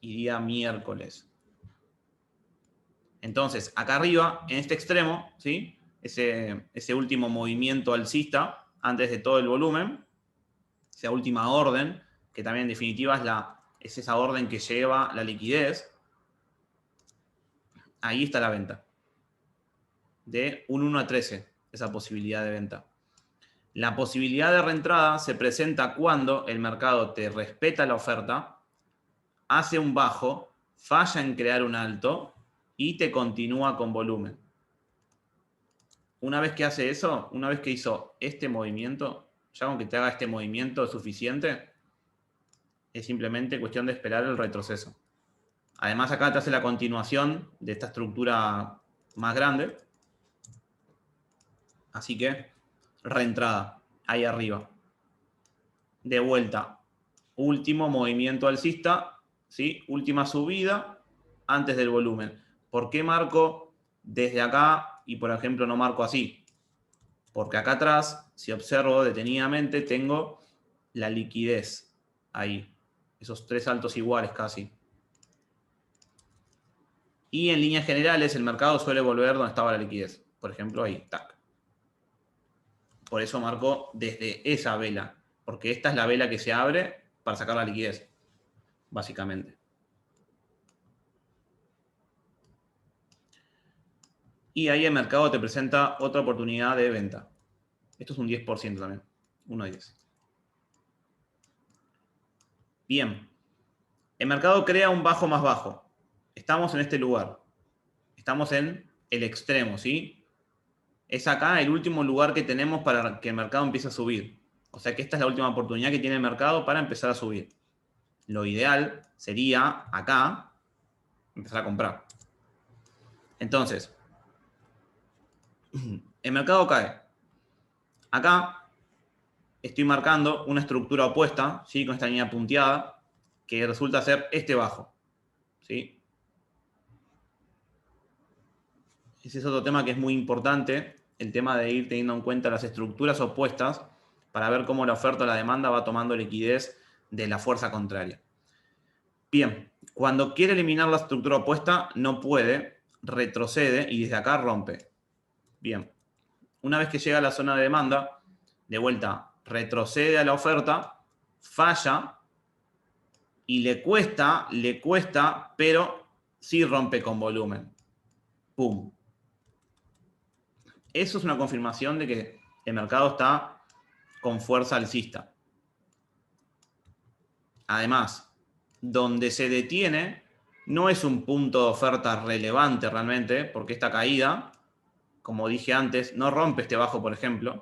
y día miércoles. Entonces, acá arriba, en este extremo, ¿sí? Ese último movimiento alcista antes de todo el volumen, esa última orden, que también en definitiva es esa orden que lleva la liquidez, ahí está la venta. De un 1 a 13, esa posibilidad de venta. La posibilidad de reentrada se presenta cuando el mercado te respeta la oferta, hace un bajo, falla en crear un alto y te continúa con volumen. Una vez que hace eso, una vez que hizo este movimiento, ya con que te haga este movimiento es suficiente, es simplemente cuestión de esperar el retroceso. Además acá te hace la continuación de esta estructura más grande. Así que, reentrada, ahí arriba. De vuelta, último movimiento alcista, ¿sí? Última subida antes del volumen. ¿Por qué marco desde acá y, por ejemplo, no marco así? Porque acá atrás, si observo detenidamente, tengo la liquidez ahí. Esos 3 altos iguales casi. Y en líneas generales, el mercado suele volver donde estaba la liquidez. Por ejemplo, ahí, tac. Por eso marco desde esa vela. Porque esta es la vela que se abre para sacar la liquidez, básicamente. Y ahí el mercado te presenta otra oportunidad de venta. Esto es un 10% también. 1 a 10. Bien. El mercado crea un bajo más bajo. Estamos en este lugar. Estamos en el extremo, ¿sí? Es acá el último lugar que tenemos para que el mercado empiece a subir. O sea que esta es la última oportunidad que tiene el mercado para empezar a subir. Lo ideal sería acá empezar a comprar. Entonces, el mercado cae. Acá estoy marcando una estructura opuesta, ¿sí? Con esta línea punteada, que resulta ser este bajo, ¿sí? Ese es otro tema que es muy importante, el tema de ir teniendo en cuenta las estructuras opuestas para ver cómo la oferta o la demanda va tomando liquidez de la fuerza contraria. Bien, cuando quiere eliminar la estructura opuesta, no puede, retrocede y desde acá rompe. Bien, una vez que llega a la zona de demanda, de vuelta retrocede a la oferta, falla y le cuesta, pero sí rompe con volumen. ¡Pum! Eso es una confirmación de que el mercado está con fuerza alcista. Además, donde se detiene no es un punto de oferta relevante realmente, porque esta caída, como dije antes, no rompe este bajo, por ejemplo.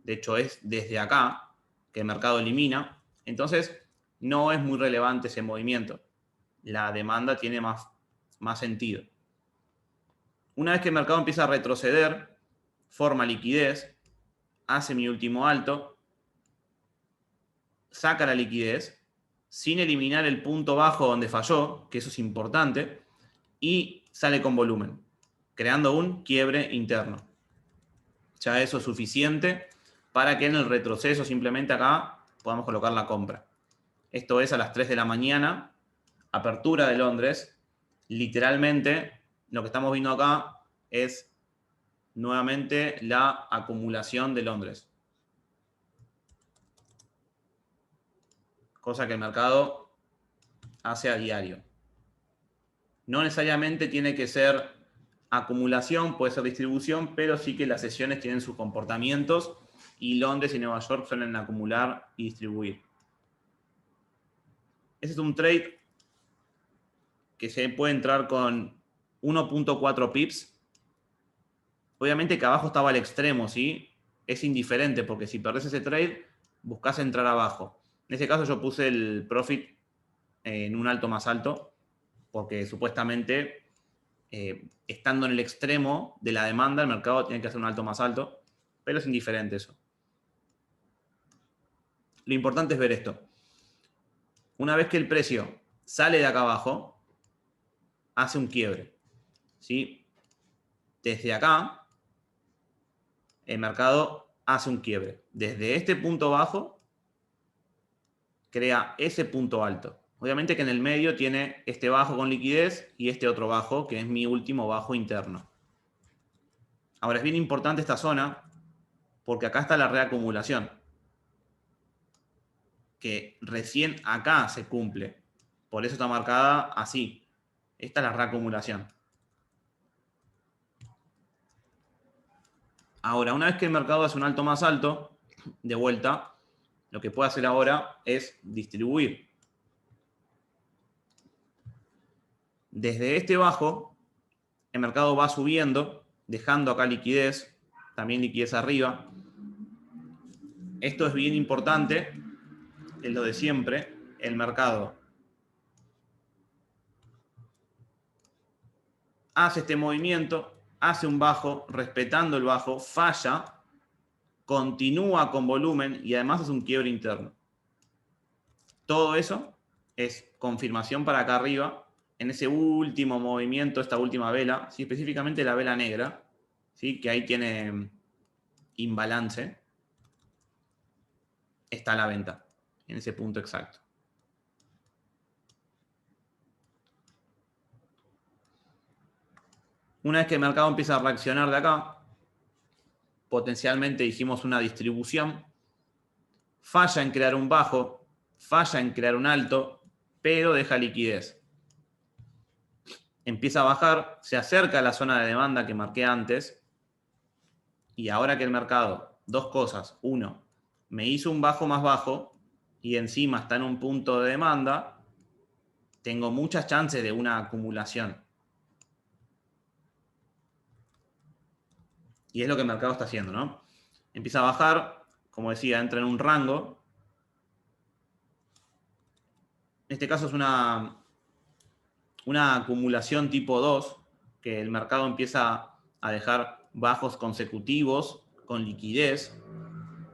De hecho, es desde acá que el mercado elimina. Entonces, no es muy relevante ese movimiento. La demanda tiene más sentido. Una vez que el mercado empieza a retroceder, forma liquidez, hace mi último alto, saca la liquidez, sin eliminar el punto bajo donde falló, que eso es importante, y sale con volumen, creando un quiebre interno. Ya eso es suficiente para que en el retroceso simplemente acá podamos colocar la compra. Esto es a las 3 de la mañana, apertura de Londres. Literalmente, lo que estamos viendo acá es nuevamente la acumulación de Londres. Cosa que el mercado hace a diario. No necesariamente tiene que ser acumulación, puede ser distribución, pero sí que las sesiones tienen sus comportamientos y Londres y Nueva York suelen acumular y distribuir. Ese es un trade que se puede entrar con 1.4 pips. Obviamente que abajo estaba al extremo, ¿sí? Es indiferente porque si perdés ese trade, buscas entrar abajo. En ese caso yo puse el profit en un alto más alto porque supuestamente estando en el extremo de la demanda, el mercado tiene que hacer un alto más alto, pero es indiferente eso. Lo importante es ver esto. Una vez que el precio sale de acá abajo, hace un quiebre, ¿sí? Desde acá, el mercado hace un quiebre. Desde este punto bajo, crea ese punto alto. Obviamente que en el medio tiene este bajo con liquidez y este otro bajo, que es mi último bajo interno. Ahora es bien importante esta zona, porque acá está la reacumulación, que recién acá se cumple. Por eso está marcada así. Esta es la reacumulación. Ahora, una vez que el mercado hace un alto más alto, de vuelta, lo que puede hacer ahora es distribuir. Desde este bajo, el mercado va subiendo, dejando acá liquidez, también liquidez arriba. Esto es bien importante, es lo de siempre. El mercado hace este movimiento, hace un bajo, respetando el bajo, falla, continúa con volumen y además es un quiebre interno. Todo eso es confirmación para acá arriba, en ese último movimiento, esta última vela, ¿sí? Específicamente la vela negra, ¿sí? Que ahí tiene imbalance, está a la venta, en ese punto exacto. Una vez que el mercado empieza a reaccionar de acá, potencialmente dijimos una distribución, falla en crear un bajo, falla en crear un alto, pero deja liquidez. Empieza a bajar, se acerca a la zona de demanda que marqué antes, y ahora que el mercado, dos cosas. Uno, me hizo un bajo más bajo y encima está en un punto de demanda, tengo muchas chances de una acumulación. Y es lo que el mercado está haciendo, ¿no? Empieza a bajar, como decía, entra en un rango. este caso es una acumulación tipo 2, que el mercado empieza a dejar bajos consecutivos con liquidez.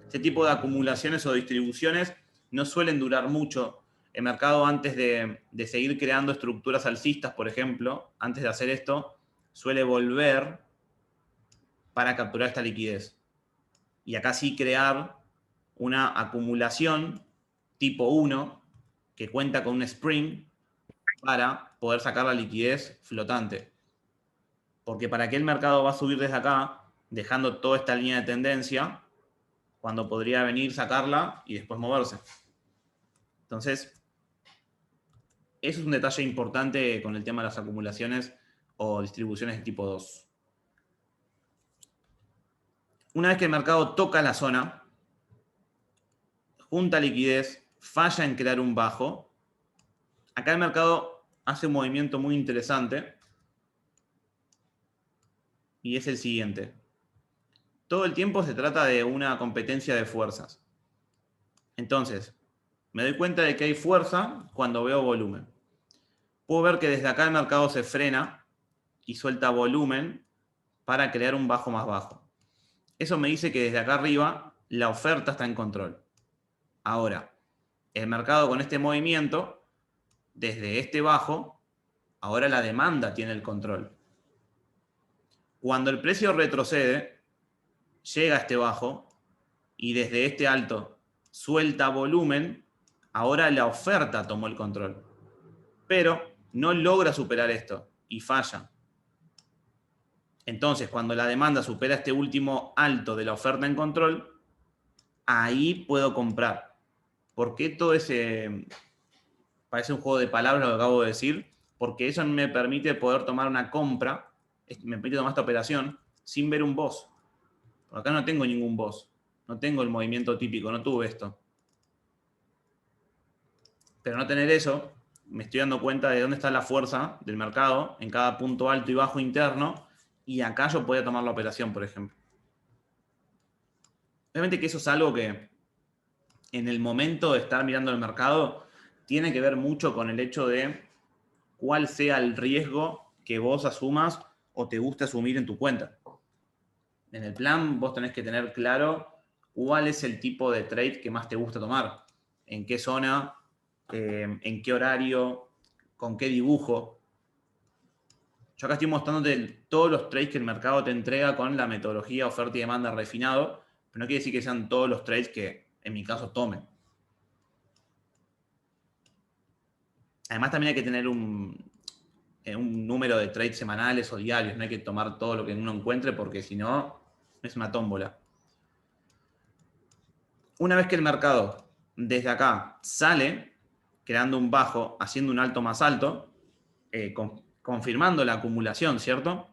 Este tipo de acumulaciones o distribuciones no suelen durar mucho. El mercado, antes de seguir creando estructuras alcistas, por ejemplo, antes de hacer esto, suele volver para capturar esta liquidez. Y acá sí crear una acumulación tipo 1 que cuenta con un spring para poder sacar la liquidez flotante. Porque ¿para qué el mercado va a subir desde acá, dejando toda esta línea de tendencia, cuando podría venir, sacarla y después moverse? Entonces, eso es un detalle importante con el tema de las acumulaciones o distribuciones de tipo 2. Una vez que el mercado toca la zona, junta liquidez, falla en crear un bajo, acá el mercado hace un movimiento muy interesante y es el siguiente. Todo el tiempo se trata de una competencia de fuerzas. Entonces, me doy cuenta de que hay fuerza cuando veo volumen. Puedo ver que desde acá el mercado se frena y suelta volumen para crear un bajo más bajo. Eso me dice que desde acá arriba la oferta está en control. Ahora, el mercado con este movimiento, desde este bajo, ahora la demanda tiene el control. Cuando el precio retrocede, llega a este bajo y desde este alto suelta volumen, ahora la oferta tomó el control. Pero no logra superar esto y falla. Entonces, cuando la demanda supera este último alto de la oferta en control, ahí puedo comprar. ¿Por qué todo ese... Parece un juego de palabras lo que acabo de decir? Porque eso me permite poder tomar una compra, me permite tomar esta operación sin ver un boss. Por acá no tengo ningún boss. No tengo el movimiento típico, no tuve esto. Pero no tener eso, me estoy dando cuenta de dónde está la fuerza del mercado en cada punto alto y bajo interno, y acá yo podía tomar la operación, por ejemplo. Obviamente que eso es algo que en el momento de estar mirando el mercado tiene que ver mucho con el hecho de cuál sea el riesgo que vos asumas o te gusta asumir en tu cuenta. En el plan vos tenés que tener claro cuál es el tipo de trade que más te gusta tomar, en qué zona, en qué horario, con qué dibujo. Yo acá estoy mostrándote todos los trades que el mercado te entrega con la metodología oferta y demanda refinado, pero no quiere decir que sean todos los trades que en mi caso tomen. Además también hay que tener un número de trades semanales o diarios, no hay que tomar todo lo que uno encuentre porque si no es una tómbola. Una vez que el mercado desde acá sale, creando un bajo, haciendo un alto más alto, confirmando la acumulación, ¿cierto?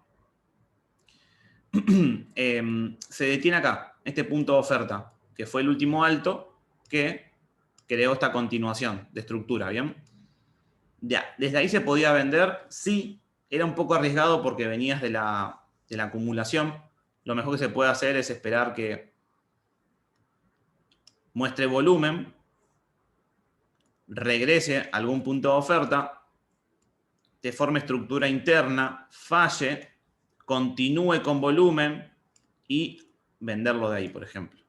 Se detiene acá, este punto de oferta, que fue el último alto que creó esta continuación de estructura, ¿bien? Ya, desde ahí se podía vender, sí, era un poco arriesgado porque venías de la acumulación. Lo mejor que se puede hacer es esperar que muestre volumen, regrese a algún punto de oferta, te forme estructura interna, falle, continúe con volumen y venderlo de ahí, por ejemplo.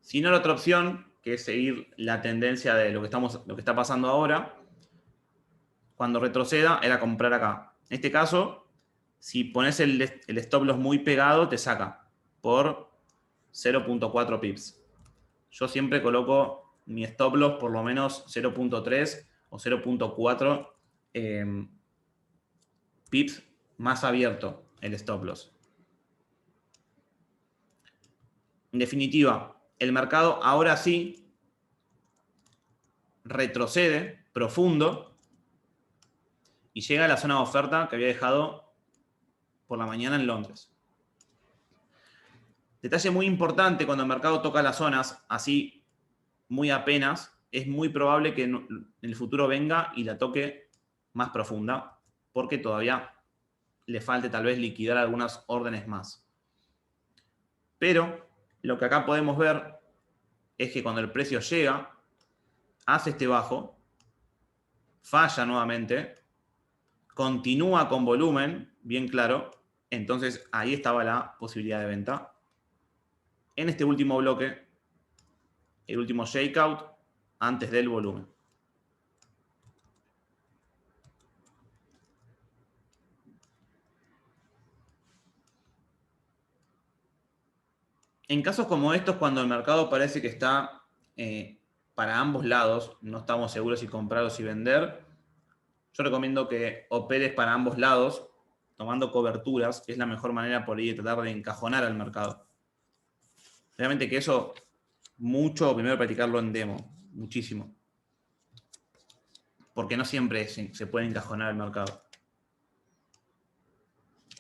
Si no, la otra opción, que es seguir la tendencia de lo que está pasando ahora, cuando retroceda, era comprar acá. En este caso, si pones el stop loss muy pegado, te saca por 0.4 pips. Yo siempre coloco mi stop loss por lo menos 0.3 o 0.4 pips más abierto el stop loss. En definitiva, el mercado ahora sí retrocede profundo y llega a la zona de oferta que había dejado por la mañana en Londres. Detalle muy importante, cuando el mercado toca las zonas así muy apenas, es muy probable que en el futuro venga y la toque más profunda, porque todavía le falte tal vez liquidar algunas órdenes más. Pero lo que acá podemos ver es que cuando el precio llega, hace este bajo falla nuevamente, continúa con volumen, bien claro, entonces ahí estaba la posibilidad de venta. En este último bloque, el último shakeout antes del volumen. En casos como estos, cuando el mercado parece que está para ambos lados, no estamos seguros si comprar o si vender, yo recomiendo que operes para ambos lados, tomando coberturas, que es la mejor manera por ahí de tratar de encajonar al mercado. Obviamente que eso, mucho, primero practicarlo en demo, muchísimo. Porque no siempre se puede encajonar el mercado.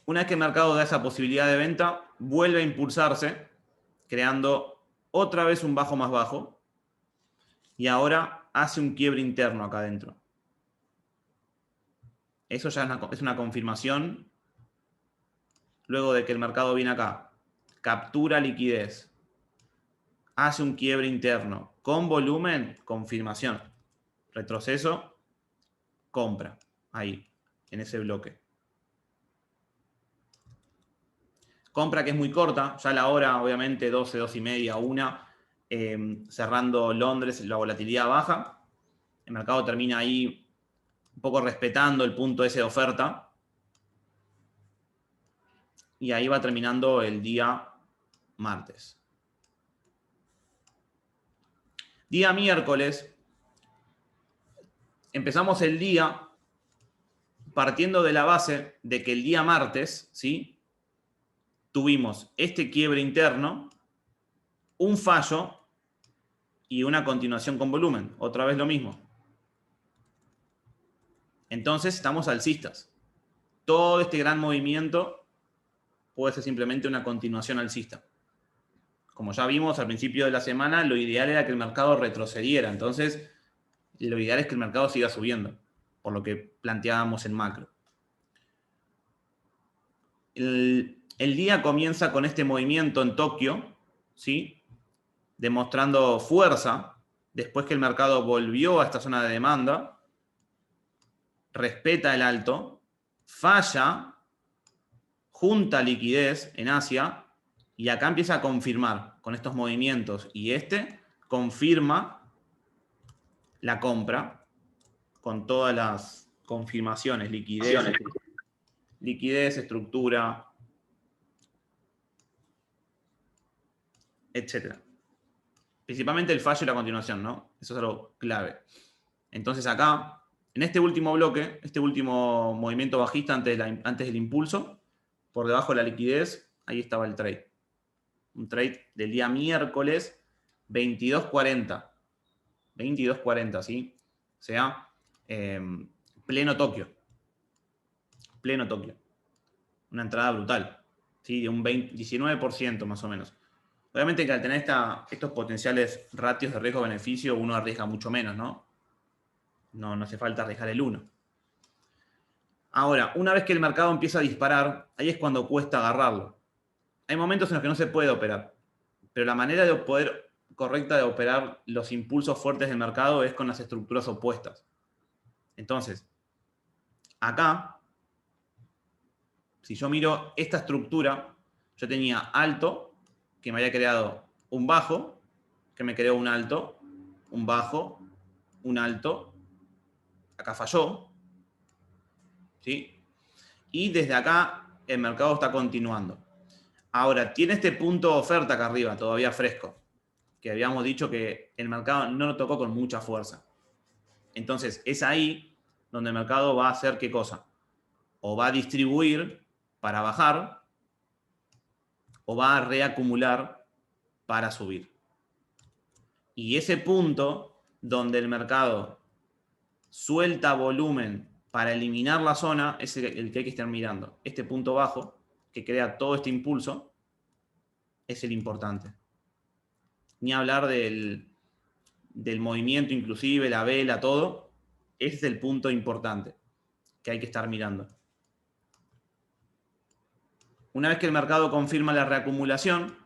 Una vez que el mercado da esa posibilidad de venta, vuelve a impulsarse, creando otra vez un bajo más bajo, y ahora hace un quiebre interno acá adentro. Eso ya es una confirmación. Luego de que el mercado viene acá, captura liquidez, hace un quiebre interno, con volumen, confirmación. Retroceso, compra, ahí, en ese bloque. Compra que es muy corta, ya la hora, obviamente, 12, 2 y media, 1, cerrando Londres, la volatilidad baja. El mercado termina ahí un poco respetando el punto ese de oferta. Y ahí va terminando el día martes. Día miércoles, empezamos el día partiendo de la base de que el día martes, ¿sí?, tuvimos este quiebre interno, un fallo y una continuación con volumen. Otra vez lo mismo. Entonces estamos alcistas. Todo este gran movimiento puede ser simplemente una continuación alcista. Como ya vimos al principio de la semana, lo ideal era que el mercado retrocediera. Entonces, lo ideal es que el mercado siga subiendo, por lo que planteábamos en macro. El día comienza con este movimiento en Tokio, ¿sí?, demostrando fuerza, después que el mercado volvió a esta zona de demanda, respeta el alto, falla, junta liquidez en Asia, y acá empieza a confirmar con estos movimientos, y confirma la compra con todas las confirmaciones, liquidez, estructura, etc. Principalmente el fallo y la continuación, ¿no? Eso es algo clave. Entonces acá, en este último bloque, este último movimiento bajista antes del impulso, por debajo de la liquidez, ahí estaba el trade. Un trade del día miércoles 22:40. 22:40, ¿sí? O sea, pleno Tokio. Pleno Tokio. Una entrada brutal, ¿sí? De un 19% más o menos. Obviamente que al tener estos potenciales ratios de riesgo-beneficio, uno arriesga mucho menos, ¿no? No hace falta arriesgar el 1. Ahora, una vez que el mercado empieza a disparar, ahí es cuando cuesta agarrarlo. Hay momentos en los que no se puede operar, pero la manera correcta de operar los impulsos fuertes del mercado es con las estructuras opuestas. Entonces, acá, si yo miro esta estructura, yo tenía alto, que me había creado un bajo, que me creó un alto, un bajo, un alto. Acá falló, ¿sí? Y desde acá el mercado está continuando. Ahora, tiene este punto de oferta acá arriba, todavía fresco, que habíamos dicho que el mercado no lo tocó con mucha fuerza. Entonces, es ahí donde el mercado va a hacer ¿qué cosa? O va a distribuir para bajar, o va a reacumular para subir. Y ese punto donde el mercado suelta volumen para eliminar la zona es el que hay que estar mirando. Este punto bajo, que crea todo este impulso, es el importante. Ni hablar del movimiento, inclusive, la vela, todo. Ese es el punto importante que hay que estar mirando. Una vez que el mercado confirma la reacumulación,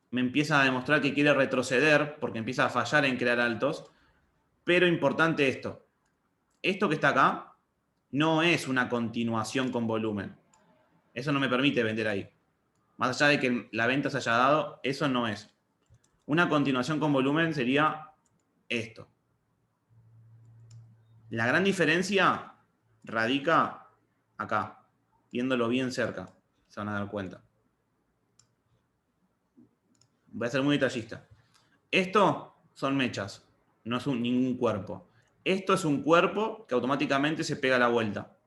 me empieza a demostrar que quiere retroceder porque empieza a fallar en crear altos. Pero importante esto, Esto que está acá no es una continuación con volumen. Eso no me permite vender ahí. Más allá de que la venta se haya dado, eso no es. Una continuación con volumen sería esto. La gran diferencia radica acá, viéndolo bien cerca. Se van a dar cuenta. Voy a ser muy detallista. Esto son mechas, no es ningún cuerpo. Esto es un cuerpo que automáticamente se pega a la vuelta.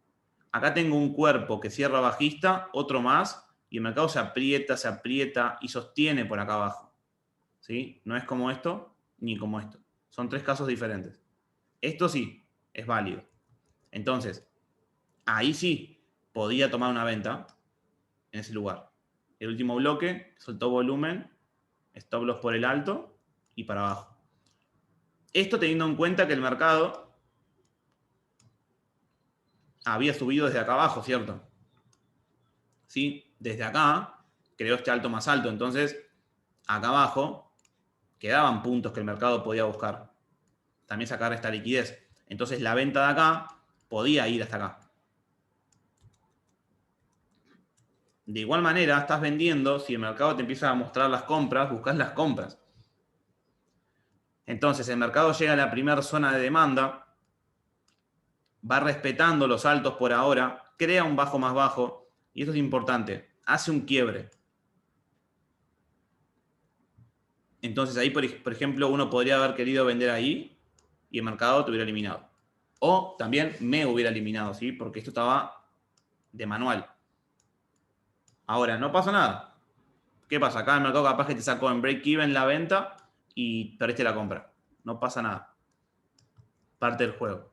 Acá tengo un cuerpo que cierra bajista, otro más, y el mercado se aprieta y sostiene por acá abajo. ¿Sí? No es como esto ni como esto. Son tres casos diferentes. Esto sí es válido. Entonces, ahí sí podía tomar una venta en ese lugar. El último bloque, soltó volumen, stop loss por el alto y para abajo. Esto teniendo en cuenta que el mercado había subido desde acá abajo, ¿cierto? ¿Sí? Desde acá creó este alto más alto. Entonces, acá abajo quedaban puntos que el mercado podía buscar. También sacar esta liquidez. Entonces, la venta de acá podía ir hasta acá. De igual manera, estás vendiendo, si el mercado te empieza a mostrar las compras, buscas las compras. Entonces, el mercado llega a la primera zona de demanda, va respetando los altos por ahora, crea un bajo más bajo, y esto es importante, hace un quiebre. Entonces ahí, por ejemplo, uno podría haber querido vender ahí y el mercado te hubiera eliminado. O también me hubiera eliminado, ¿sí? Porque esto estaba de manual. Ahora, no pasa nada. ¿Qué pasa? Acá el mercado capaz que te sacó en break-even la venta y perdiste la compra. No pasa nada. Parte del juego.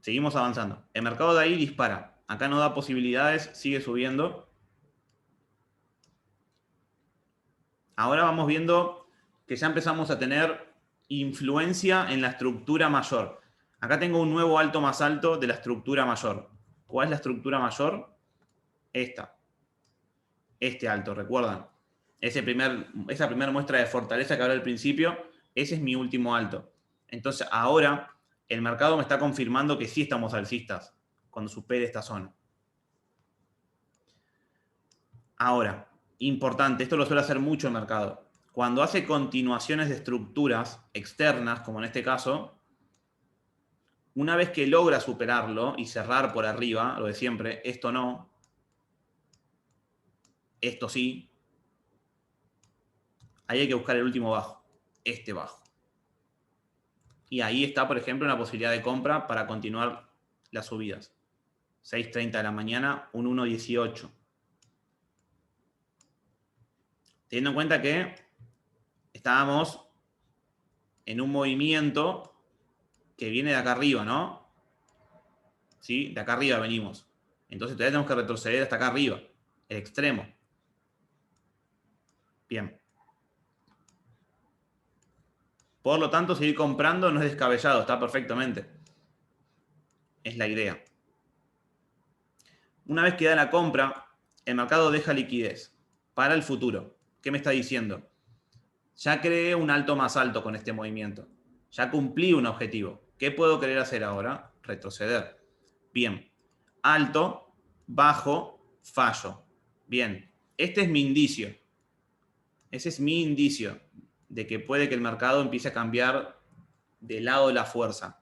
Seguimos avanzando. El mercado de ahí dispara. Acá no da posibilidades, sigue subiendo. Ahora vamos viendo que ya empezamos a tener influencia en la estructura mayor. Acá tengo un nuevo alto más alto de la estructura mayor. ¿Cuál es la estructura mayor? Esta. Este alto, ¿recuerdan? Esa primera muestra de fortaleza que hablé al principio, ese es mi último alto. Entonces ahora el mercado me está confirmando que sí estamos alcistas cuando supere esta zona. Ahora, importante, esto lo suele hacer mucho el mercado. Cuando hace continuaciones de estructuras externas, como en este caso, una vez que logra superarlo y cerrar por arriba, lo de siempre, esto no, esto sí, ahí hay que buscar el último bajo, este bajo. Y ahí está, por ejemplo, una posibilidad de compra para continuar las subidas. 6:30 de la mañana, un 1.18. Teniendo en cuenta que estábamos en un movimiento que viene de acá arriba, ¿no? ¿Sí? De acá arriba venimos. Entonces todavía tenemos que retroceder hasta acá arriba, el extremo. Bien. Por lo tanto, seguir comprando no es descabellado, está perfectamente. Es la idea. Una vez que da la compra, el mercado deja liquidez para el futuro. ¿Qué me está diciendo? Ya creé un alto más alto con este movimiento. Ya cumplí un objetivo. ¿Qué puedo querer hacer ahora? Retroceder. Bien. Alto, bajo, fallo. Bien. Este es mi indicio. Ese es mi indicio de que puede que el mercado empiece a cambiar del lado de la fuerza.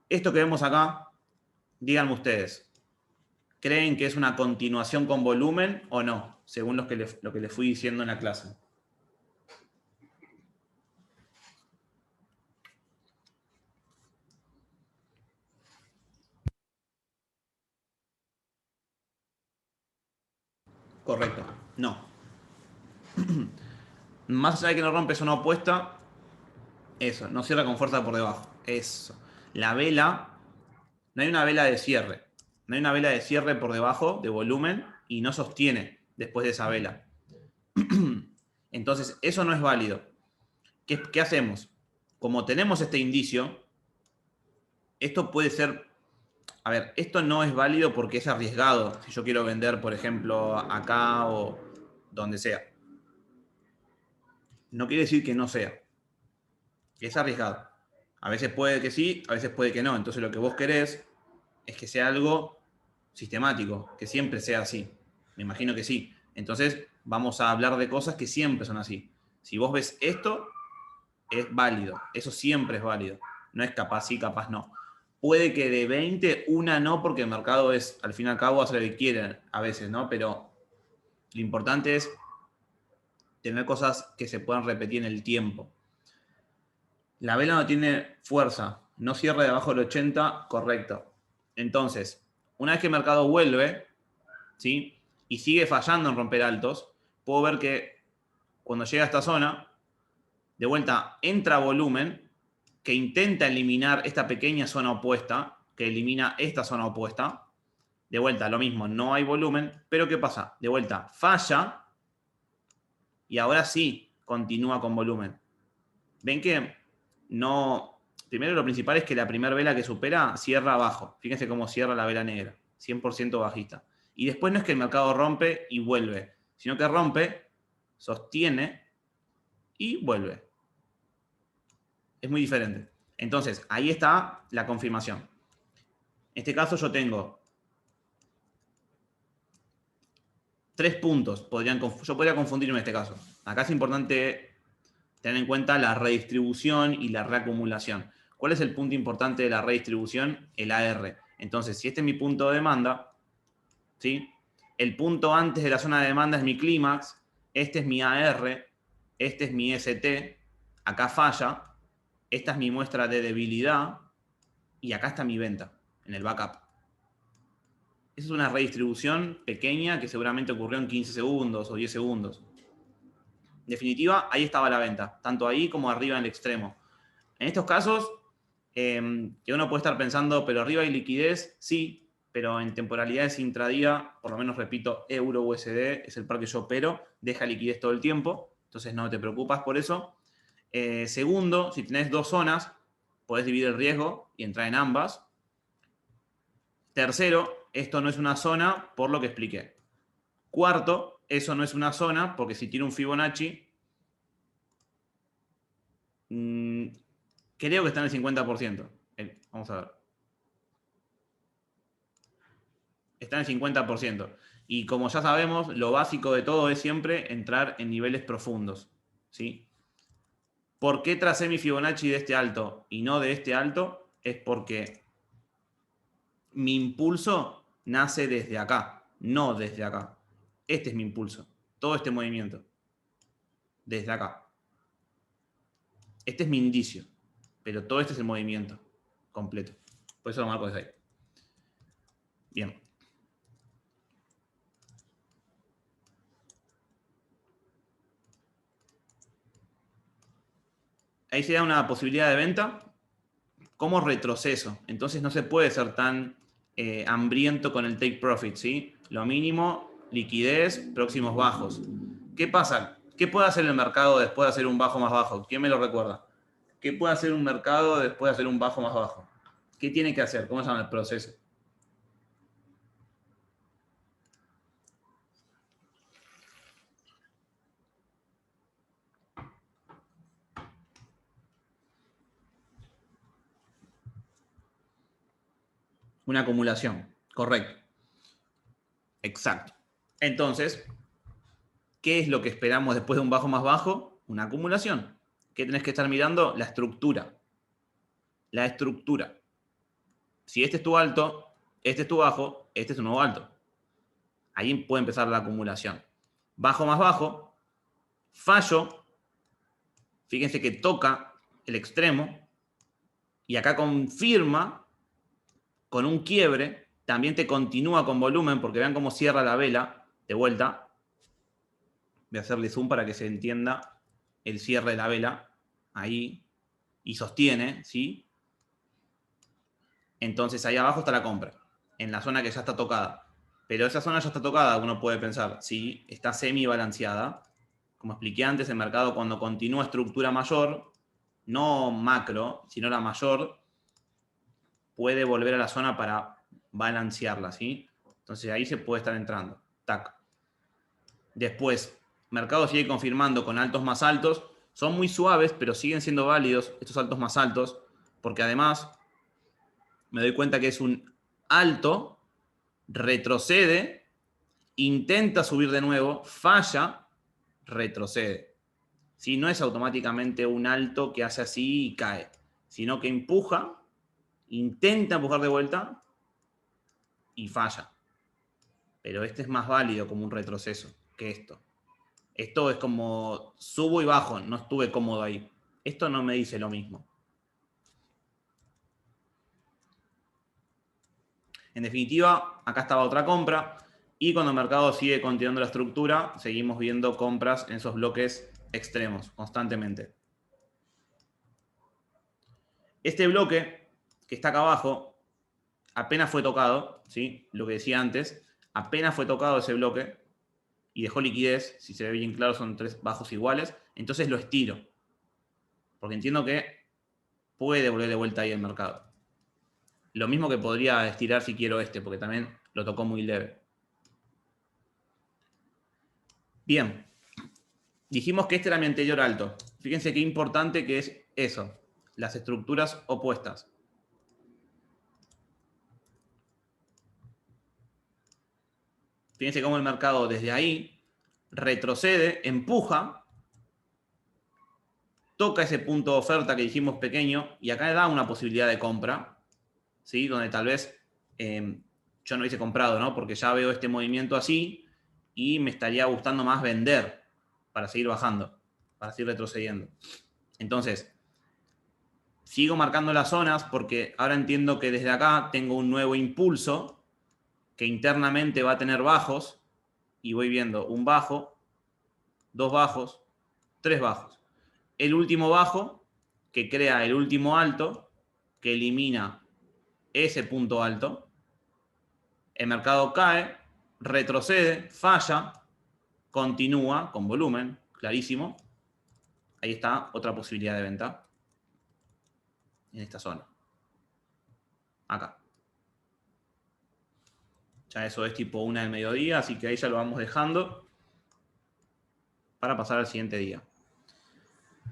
Esto que vemos acá, díganme ustedes, ¿creen que es una continuación con volumen o no? Según lo que les fui diciendo en la clase. Correcto. No. Más allá de que no rompe zona opuesta, eso, no cierra con fuerza por debajo. Eso. La vela, no hay una vela de cierre. No hay una vela de cierre por debajo de volumen y no sostiene después de esa vela. Entonces, eso no es válido. ¿Qué hacemos? Como tenemos este indicio, esto puede ser... A ver, esto no es válido porque es arriesgado. Si yo quiero vender, por ejemplo, acá o donde sea. No quiere decir que no sea. Es arriesgado. A veces puede que sí, a veces puede que no. Entonces lo que vos querés es que sea algo sistemático, que siempre sea así. Me imagino que sí. Entonces vamos a hablar de cosas que siempre son así. Si vos ves esto, es válido. Eso siempre es válido. No es capaz sí, capaz no. Puede que de 20, una no, porque el mercado es, al fin y al cabo, hace lo que quieren a veces, ¿no? Pero lo importante es tener cosas que se puedan repetir en el tiempo. La vela no tiene fuerza, no cierra debajo del 80, correcto. Entonces, una vez que el mercado vuelve, ¿sí? Y sigue fallando en romper altos, puedo ver que cuando llega a esta zona, de vuelta entra volumen que intenta eliminar esta pequeña zona opuesta, que elimina esta zona opuesta. De vuelta, lo mismo, no hay volumen, pero ¿qué pasa? De vuelta, falla y ahora sí continúa con volumen. Ven que no... Primero lo principal es que la primera vela que supera cierra abajo. Fíjense cómo cierra la vela negra, 100% bajista. Y después no es que el mercado rompe y vuelve, sino que rompe, sostiene y vuelve. Es muy diferente. Entonces, ahí está la confirmación. En este caso yo tengo 3 puntos. Yo podría confundirme en este caso. Acá es importante tener en cuenta la redistribución y la reacumulación. ¿Cuál es el punto importante de la redistribución? El AR. Entonces, si este es mi punto de demanda, ¿sí? El punto antes de la zona de demanda es mi clímax, este es mi AR, este es mi ST, acá falla, esta es mi muestra de debilidad y acá está mi venta, en el backup. Esa es una redistribución pequeña que seguramente ocurrió en 15 segundos o 10 segundos. En definitiva, ahí estaba la venta, tanto ahí como arriba en el extremo. En estos casos, que uno puede estar pensando, pero arriba hay liquidez, sí, pero en temporalidades intradía, por lo menos repito, euro USD es el par que yo opero, deja liquidez todo el tiempo, entonces no te preocupas por eso. Segundo, si tenés 2 zonas, podés dividir el riesgo y entrar en ambas. Tercero, esto no es una zona por lo que expliqué. Cuarto, eso no es una zona porque si tiene un Fibonacci, creo que está en el 50%. Vamos a ver. Está en el 50%. Y como ya sabemos, lo básico de todo es siempre entrar en niveles profundos, ¿sí? ¿Por qué tracé mi Fibonacci de este alto y no de este alto? Es porque mi impulso nace desde acá, no desde acá. Este es mi impulso, todo este movimiento. Desde acá. Este es mi indicio, pero todo este es el movimiento completo. Por eso lo marco desde ahí. Bien. Ahí se da una posibilidad de venta como retroceso. Entonces no se puede ser tan hambriento con el take profit, ¿sí? Lo mínimo, liquidez, próximos bajos. ¿Qué pasa? ¿Qué puede hacer el mercado después de hacer un bajo más bajo? ¿Quién me lo recuerda? ¿Qué puede hacer un mercado después de hacer un bajo más bajo? ¿Qué tiene que hacer? ¿Cómo se llama el proceso? Una acumulación. Correcto. Exacto. Entonces, ¿qué es lo que esperamos después de un bajo más bajo? Una acumulación. ¿Qué tenés que estar mirando? La estructura. La estructura. Si este es tu alto, este es tu bajo, este es tu nuevo alto. Ahí puede empezar la acumulación. Bajo más bajo, fallo. Fíjense que toca el extremo y acá confirma con un quiebre. También te continúa con volumen porque vean cómo cierra la vela de vuelta. Voy a hacerle zoom para que se entienda el cierre de la vela. Ahí. Y sostiene, ¿sí? Entonces ahí abajo está la compra. En la zona que ya está tocada. Pero esa zona ya está tocada, uno puede pensar, sí, está semi balanceada. Como expliqué antes, el mercado cuando continúa estructura mayor, no macro, sino la mayor, puede volver a la zona para balancearla, ¿sí? Entonces ahí se puede estar entrando. Tac. Después, mercado sigue confirmando con altos más altos. Son muy suaves, pero siguen siendo válidos estos altos más altos, porque además me doy cuenta que es un alto, retrocede, intenta subir de nuevo, falla, retrocede. ¿Sí? No es automáticamente un alto que hace así y cae, sino que empuja, intenta empujar de vuelta y falla. Pero este es más válido como un retroceso que esto. Esto es como subo y bajo, no estuve cómodo ahí. Esto no me dice lo mismo. En definitiva, acá estaba otra compra y cuando el mercado sigue continuando la estructura, seguimos viendo compras en esos bloques extremos constantemente. Este bloque que está acá abajo apenas fue tocado, ¿sí? Lo que decía antes, apenas fue tocado ese bloque y dejó liquidez, si se ve bien claro son 3 bajos iguales, entonces lo estiro, porque entiendo que puede volver de vuelta ahí el mercado. Lo mismo que podría estirar si quiero este, porque también lo tocó muy leve. Bien, dijimos que este era mi anterior alto. Fíjense qué importante que es eso, las estructuras opuestas. Fíjense cómo el mercado desde ahí retrocede, empuja, toca ese punto de oferta que dijimos pequeño y acá da una posibilidad de compra, ¿sí? Donde tal vez yo no hubiese comprado, ¿no? Porque ya veo este movimiento así y me estaría gustando más vender para seguir bajando, para seguir retrocediendo. Entonces, sigo marcando las zonas porque ahora entiendo que desde acá tengo un nuevo impulso que internamente va a tener bajos y voy viendo un bajo, 2 bajos, 3 bajos. El último bajo que crea el último alto que elimina ese punto alto. El mercado cae, retrocede, falla, continúa con volumen, clarísimo. Ahí está otra posibilidad de venta en esta zona. Acá. Ya eso es tipo 1 del mediodía, así que ahí ya lo vamos dejando para pasar al siguiente día.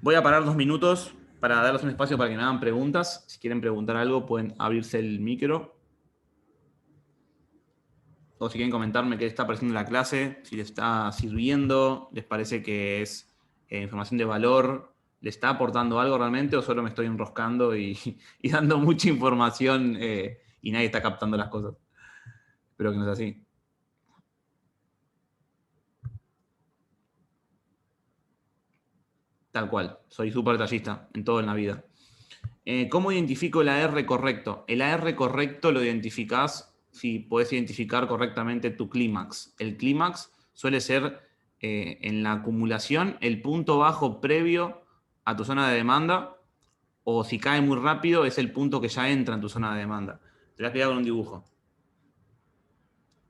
Voy a parar 2 minutos para darles un espacio para que me hagan preguntas. Si quieren preguntar algo, pueden abrirse el micro. O si quieren comentarme qué está pareciendo la clase, si les está sirviendo, les parece que es información de valor, le está aportando algo realmente o solo me estoy enroscando y dando mucha información y nadie está captando las cosas. Espero que no es así. Tal cual, soy súper detallista en todo en la vida. ¿Cómo identifico el AR correcto? El AR correcto lo identificás si podés identificar correctamente tu clímax. El clímax suele ser en la acumulación el punto bajo previo a tu zona de demanda, o si cae muy rápido es el punto que ya entra en tu zona de demanda. Te lo voy a explicar con un dibujo.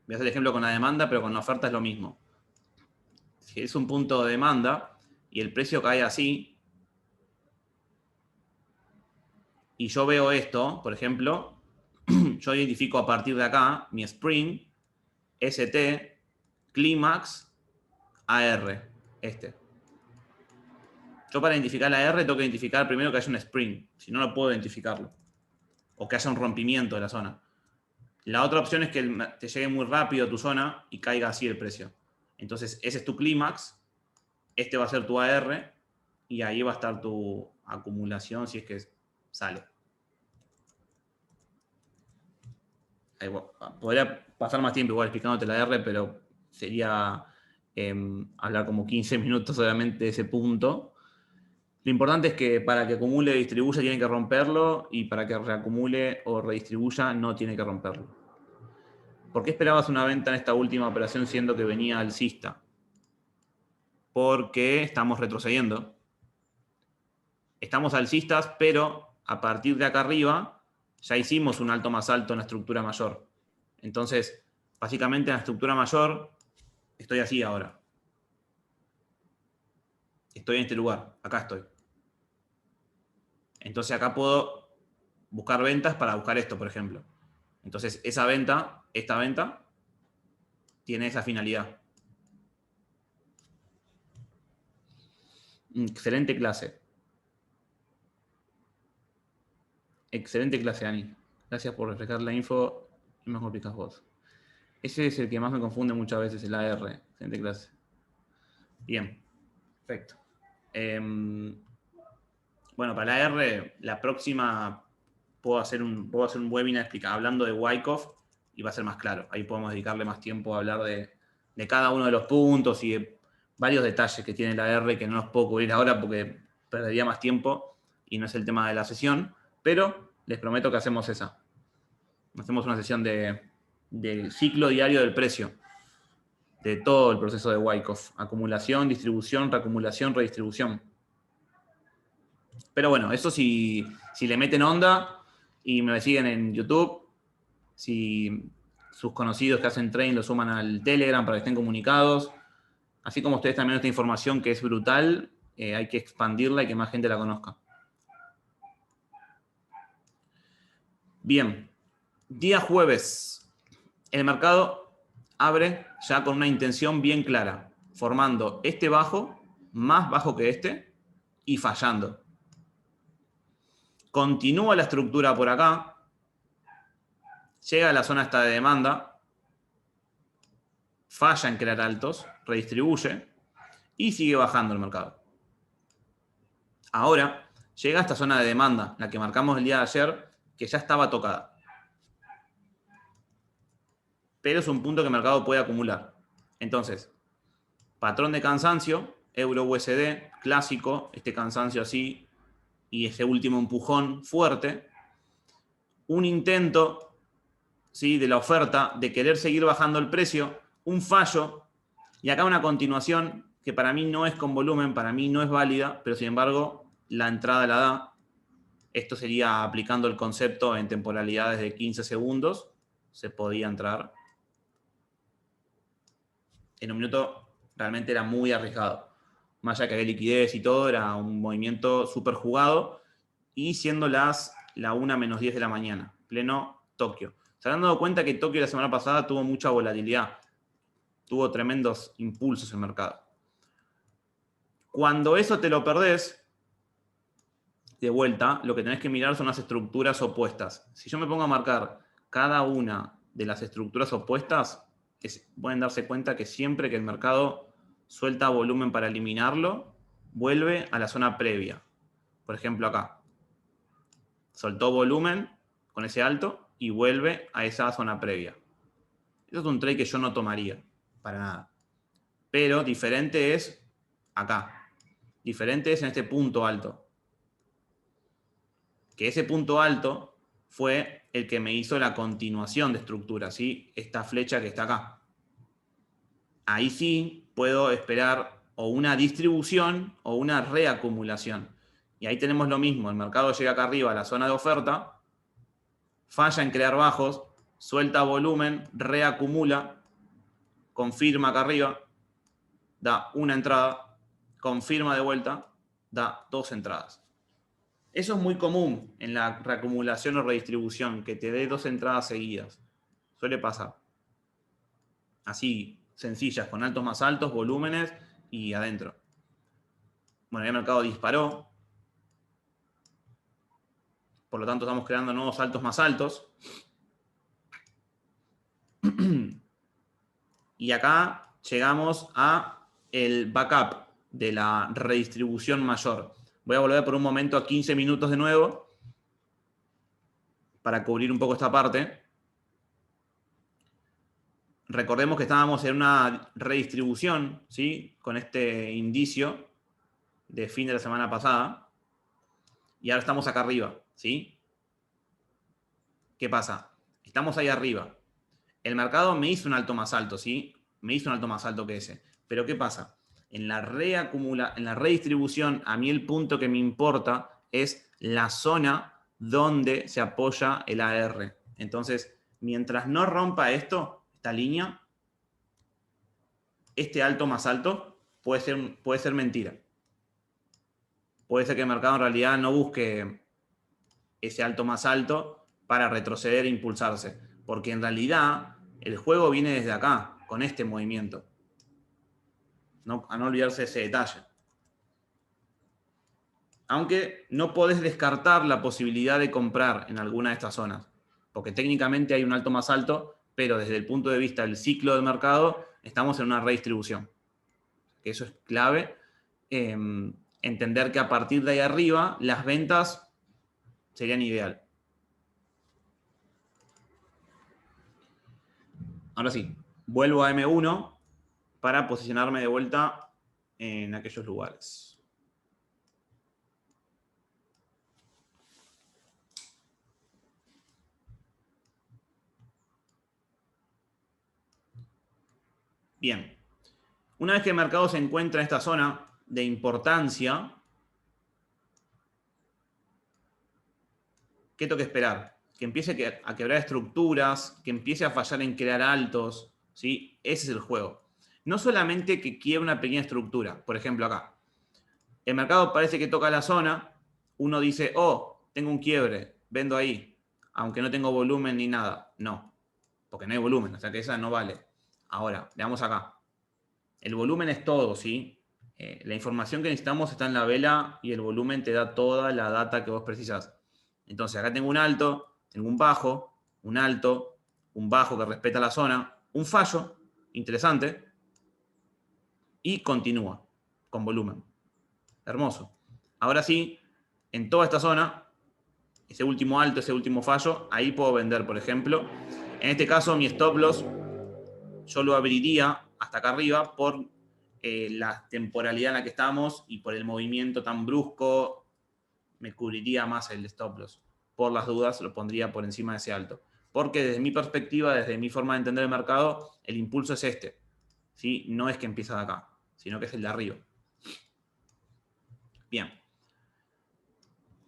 Voy a hacer el ejemplo con la demanda, pero con la oferta es lo mismo. Si es un punto de demanda y el precio cae así, y yo veo esto, por ejemplo, yo identifico a partir de acá mi Spring, ST, Clímax, AR, este. Yo para identificar la AR tengo que identificar primero que haya un Spring, si no, no puedo identificarlo. O que haya un rompimiento de la zona. La otra opción es que te llegue muy rápido a tu zona y caiga así el precio. Entonces, ese es tu Clímax, este va a ser tu AR y ahí va a estar tu acumulación si es que sale. Podría pasar más tiempo igual explicándote la R, pero sería hablar como 15 minutos solamente de ese punto. Lo importante es que para que acumule y distribuya tiene que romperlo y para que reacumule o redistribuya no tiene que romperlo. ¿Por qué esperabas una venta en esta última operación siendo que venía alcista? Porque estamos retrocediendo. Estamos alcistas, pero a partir de acá arriba ya hicimos un alto más alto en la estructura mayor. Entonces, básicamente en la estructura mayor estoy así ahora. Estoy en este lugar, acá estoy. Entonces acá puedo buscar ventas para buscar esto, por ejemplo. Entonces esa venta, esta venta, tiene esa finalidad. Excelente clase. Excelente clase, Ani. Gracias por reflejar la info y mejor explicas vos. Ese es el que más me confunde muchas veces, el AR. Excelente clase. Bien, perfecto. Bueno, para la AR, la próxima puedo hacer un webinar hablando de Wyckoff y va a ser más claro. Ahí podemos dedicarle más tiempo a hablar de cada uno de los puntos y de varios detalles que tiene la R que no los puedo cubrir ahora porque perdería más tiempo y no es el tema de la sesión, pero les prometo que hacemos esa. Hacemos una sesión de ciclo diario del precio, de todo el proceso de Wyckoff. Acumulación, distribución, reacumulación, redistribución. Pero bueno, eso si le meten onda y me siguen en YouTube, si sus conocidos que hacen trading lo suman al Telegram para que estén comunicados. Así como ustedes también esta información que es brutal, hay que expandirla y que más gente la conozca. Bien, día jueves. El mercado abre ya con una intención bien clara, formando este bajo, más bajo que este, y fallando. Continúa la estructura por acá, llega a la zona esta de demanda, falla en crear altos, redistribuye y sigue bajando el mercado. Ahora llega a esta zona de demanda, la que marcamos el día de ayer, que ya estaba tocada. Pero es un punto que el mercado puede acumular. Entonces, patrón de cansancio, euro-USD, clásico, este cansancio así, y ese último empujón fuerte. Un intento, ¿sí?, de la oferta de querer seguir bajando el precio, un fallo, y acá una continuación que para mí no es con volumen, para mí no es válida, pero sin embargo la entrada la da. Esto sería aplicando el concepto en temporalidades de 15 segundos, se podía entrar. En un minuto realmente era muy arriesgado. Más allá que había liquidez y todo, era un movimiento súper jugado. Y siendo la 1:10 de la mañana, pleno Tokio. Se han dado cuenta que Tokio la semana pasada tuvo mucha volatilidad. Tuvo tremendos impulsos en el mercado. Cuando eso te lo perdés, de vuelta, lo que tenés que mirar son las estructuras opuestas. Si yo me pongo a marcar cada una de las estructuras opuestas, pueden darse cuenta que siempre que el mercado suelta volumen para eliminarlo, vuelve a la zona previa. Por ejemplo, acá. Soltó volumen con ese alto y vuelve a esa zona previa. Eso es un trade que yo no tomaría, para nada. Pero diferente es acá. Diferente es en este punto alto. Que ese punto alto fue el que me hizo la continuación de estructura, ¿sí? Esta flecha que está acá. Ahí sí puedo esperar o una distribución o una reacumulación. Y ahí tenemos lo mismo, el mercado llega acá arriba a la zona de oferta, falla en crear bajos, suelta volumen, reacumula, confirma acá arriba, da una entrada, confirma de vuelta, da 2 entradas. Eso es muy común en la reacumulación o redistribución, que te dé 2 entradas seguidas. Suele pasar. Así, sencillas, con altos más altos, volúmenes y adentro. Bueno, ya el mercado disparó. Por lo tanto, estamos creando nuevos altos más altos. Y acá llegamos a el backup de la redistribución mayor. Voy a volver por un momento a 15 minutos de nuevo para cubrir un poco esta parte. Recordemos que estábamos en una redistribución, ¿sí?, con este indicio de fin de la semana pasada. Y ahora estamos acá arriba, ¿sí? ¿Qué pasa? Estamos ahí arriba. El mercado me hizo un alto más alto, ¿sí? Me hizo un alto más alto que ese. Pero ¿qué pasa? En la redistribución, a mí el punto que me importa es la zona donde se apoya el AR. Entonces, mientras no rompa esta línea, este alto más alto puede ser mentira. Puede ser que el mercado en realidad no busque ese alto más alto para retroceder e impulsarse. Porque en realidad el juego viene desde acá, con este movimiento. A no olvidarse ese detalle. Aunque no podés descartar la posibilidad de comprar en alguna de estas zonas, porque técnicamente hay un alto más alto, pero desde el punto de vista del ciclo del mercado, estamos en una redistribución. Eso es clave. Entender que a partir de ahí arriba, las ventas serían ideal. Ahora sí, vuelvo a M1 para posicionarme de vuelta en aquellos lugares. Bien. Una vez que el mercado se encuentra en esta zona de importancia, ¿qué tengo que esperar? Que empiece a quebrar estructuras, que empiece a fallar en crear altos, ¿sí? Ese es el juego. No solamente que quiebre una pequeña estructura. Por ejemplo, acá. El mercado parece que toca la zona. Uno dice, oh, tengo un quiebre, vendo ahí. Aunque no tengo volumen ni nada. No, porque no hay volumen. O sea que esa no vale. Ahora, veamos acá. El volumen es todo, ¿sí? La información que necesitamos está en la vela y el volumen te da toda la data que vos precisás. Entonces, acá tengo un alto, tengo un bajo, un alto, un bajo que respeta la zona, un fallo, interesante, y continúa con volumen. Hermoso. Ahora sí, en toda esta zona, ese último alto, ese último fallo, ahí puedo vender, por ejemplo. En este caso, mi stop loss, yo lo abriría hasta acá arriba por la temporalidad en la que estamos y por el movimiento tan brusco, me cubriría más el stop loss. Por las dudas, lo pondría por encima de ese alto. Porque desde mi perspectiva, desde mi forma de entender el mercado, el impulso es este. ¿Sí? No es que empieza de acá, sino que es el de arriba. Bien.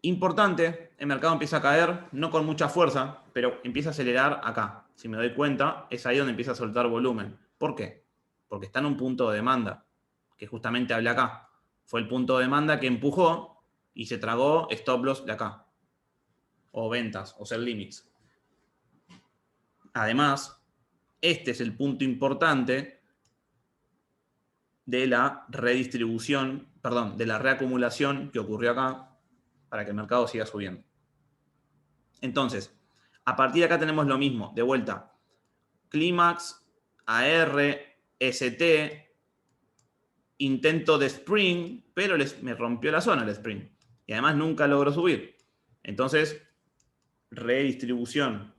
Importante, el mercado empieza a caer, no con mucha fuerza, pero empieza a acelerar acá. Si me doy cuenta, es ahí donde empieza a soltar volumen. ¿Por qué? Porque está en un punto de demanda, que justamente hablé acá. Fue el punto de demanda que empujó y se tragó stop loss de acá. O ventas, o sell limits. Además, este es el punto importante de la redistribución, perdón, de la reacumulación que ocurrió acá para que el mercado siga subiendo. Entonces, a partir de acá tenemos lo mismo, de vuelta. Clímax, AR, ST, intento de Spring, pero me rompió la zona el Spring. Y además nunca logró subir. Entonces, redistribución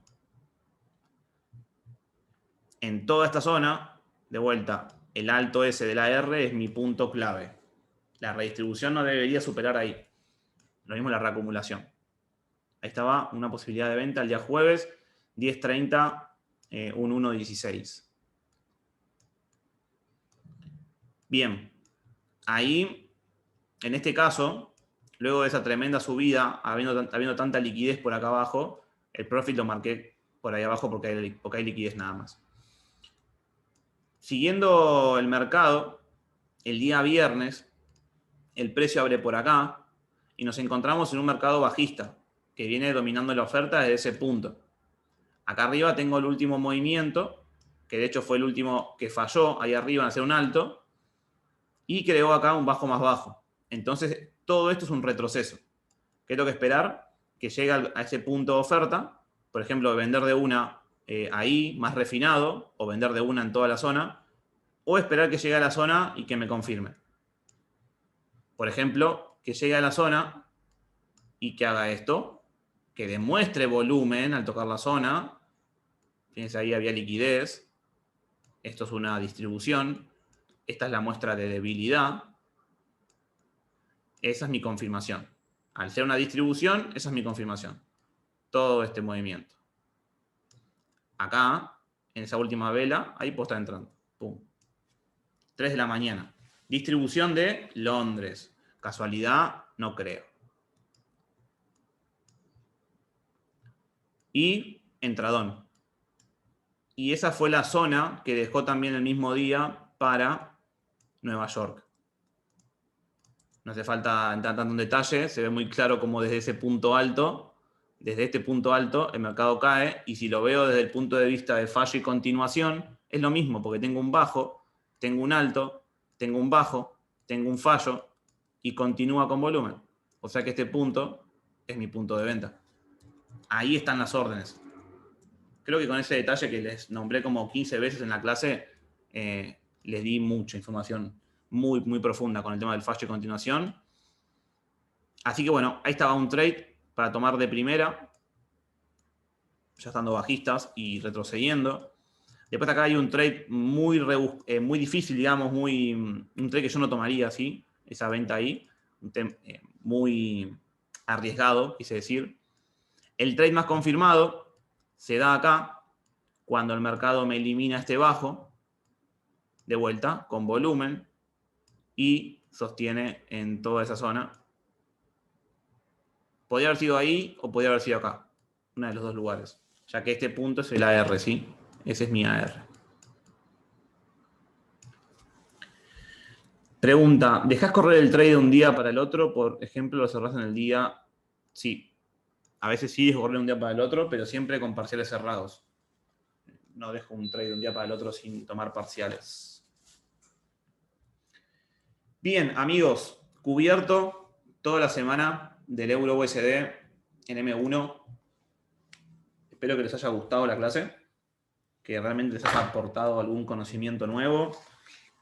en toda esta zona, de vuelta, el alto S de la R es mi punto clave. La redistribución no debería superar ahí. Lo mismo la reacumulación. Ahí estaba una posibilidad de venta el día jueves, 10.30, un 1.16. Bien, ahí, en este caso, luego de esa tremenda subida, habiendo tanta liquidez por acá abajo, el profit lo marqué por ahí abajo porque hay liquidez nada más. Siguiendo el mercado, el día viernes, el precio abre por acá y nos encontramos en un mercado bajista que viene dominando la oferta desde ese punto. Acá arriba tengo el último movimiento, que de hecho fue el último que falló ahí arriba en hacer un alto, y creó acá un bajo más bajo. Entonces, todo esto es un retroceso. ¿Qué tengo que esperar? Que llegue a ese punto de oferta, por ejemplo, vender de una ahí, más refinado, o vender de una en toda la zona, o esperar que llegue a la zona y que me confirme. Por ejemplo, que llegue a la zona y que haga esto, que demuestre volumen al tocar la zona. Fíjense, ahí había liquidez. Esto es una distribución. Esta es la muestra de debilidad. Esa es mi confirmación. Al ser una distribución, esa es mi confirmación. Todo este movimiento. Acá, en esa última vela, ahí puedo estar entrando. Pum. 3 de la mañana. Distribución de Londres. Casualidad, no creo. Y entradón. Y esa fue la zona que dejó también el mismo día para Nueva York. No hace falta entrar tanto en detalle, se ve muy claro como desde ese punto alto, desde este punto alto, el mercado cae, y si lo veo desde el punto de vista de fallo y continuación, es lo mismo, porque tengo un bajo, tengo un alto, tengo un bajo, tengo un fallo, y continúa con volumen. O sea que este punto es mi punto de venta. Ahí están las órdenes. Creo que con ese detalle que les nombré como 15 veces en la clase, les di mucha información muy, muy profunda con el tema del fallo de continuación. Así que bueno, ahí estaba un trade para tomar de primera, ya estando bajistas y retrocediendo. Después acá hay un trade muy difícil, digamos, un trade que yo no tomaría así, esa venta ahí, muy arriesgado, quise decir. El trade más confirmado se da acá, cuando el mercado me elimina este bajo, de vuelta, con volumen, y sostiene en toda esa zona. Podría haber sido ahí o podría haber sido acá, uno de los dos lugares, ya que este punto es el AR, ¿sí? Ese es mi AR. Pregunta, ¿dejás correr el trade de un día para el otro? Por ejemplo, lo cerrás en el día. Sí. A veces sí dejo correr de un día para el otro, pero siempre con parciales cerrados. No dejo un trade de un día para el otro sin tomar parciales. Bien, amigos, cubierto toda la semana del Euro USD en M1. Espero que les haya gustado la clase, que realmente les haya aportado algún conocimiento nuevo,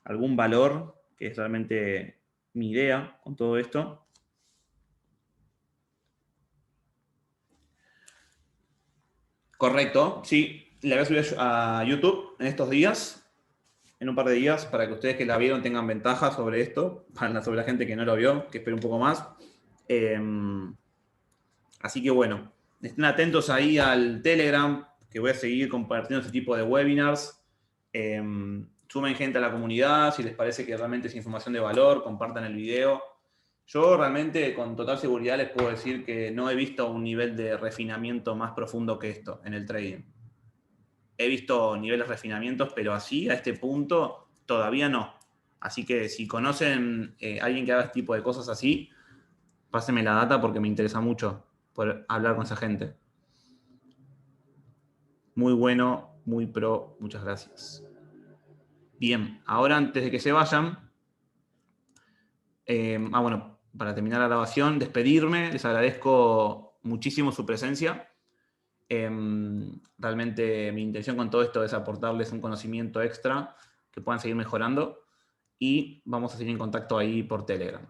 algún valor, que es realmente mi idea con todo esto. Correcto, sí. La voy a subir a YouTube en estos días, en un par de días, para que ustedes que la vieron tengan ventaja sobre esto, sobre la gente que no lo vio, que espere un poco más. Así que bueno, estén atentos ahí al Telegram, que voy a seguir compartiendo este tipo de webinars. Sumen gente a la comunidad, si les parece que realmente es información de valor, compartan el video. Yo realmente con total seguridad les puedo decir que no he visto un nivel de refinamiento más profundo que esto en el trading. He visto niveles de refinamientos, pero así, a este punto, todavía no. Así que si conocen a alguien que haga este tipo de cosas así, pásenme la data porque me interesa mucho poder hablar con esa gente. Muy bueno, muy pro, muchas gracias. Bien, ahora antes de que se vayan, bueno, para terminar la grabación, despedirme, les agradezco muchísimo su presencia. Realmente mi intención con todo esto es aportarles un conocimiento extra que puedan seguir mejorando y vamos a seguir en contacto ahí por Telegram.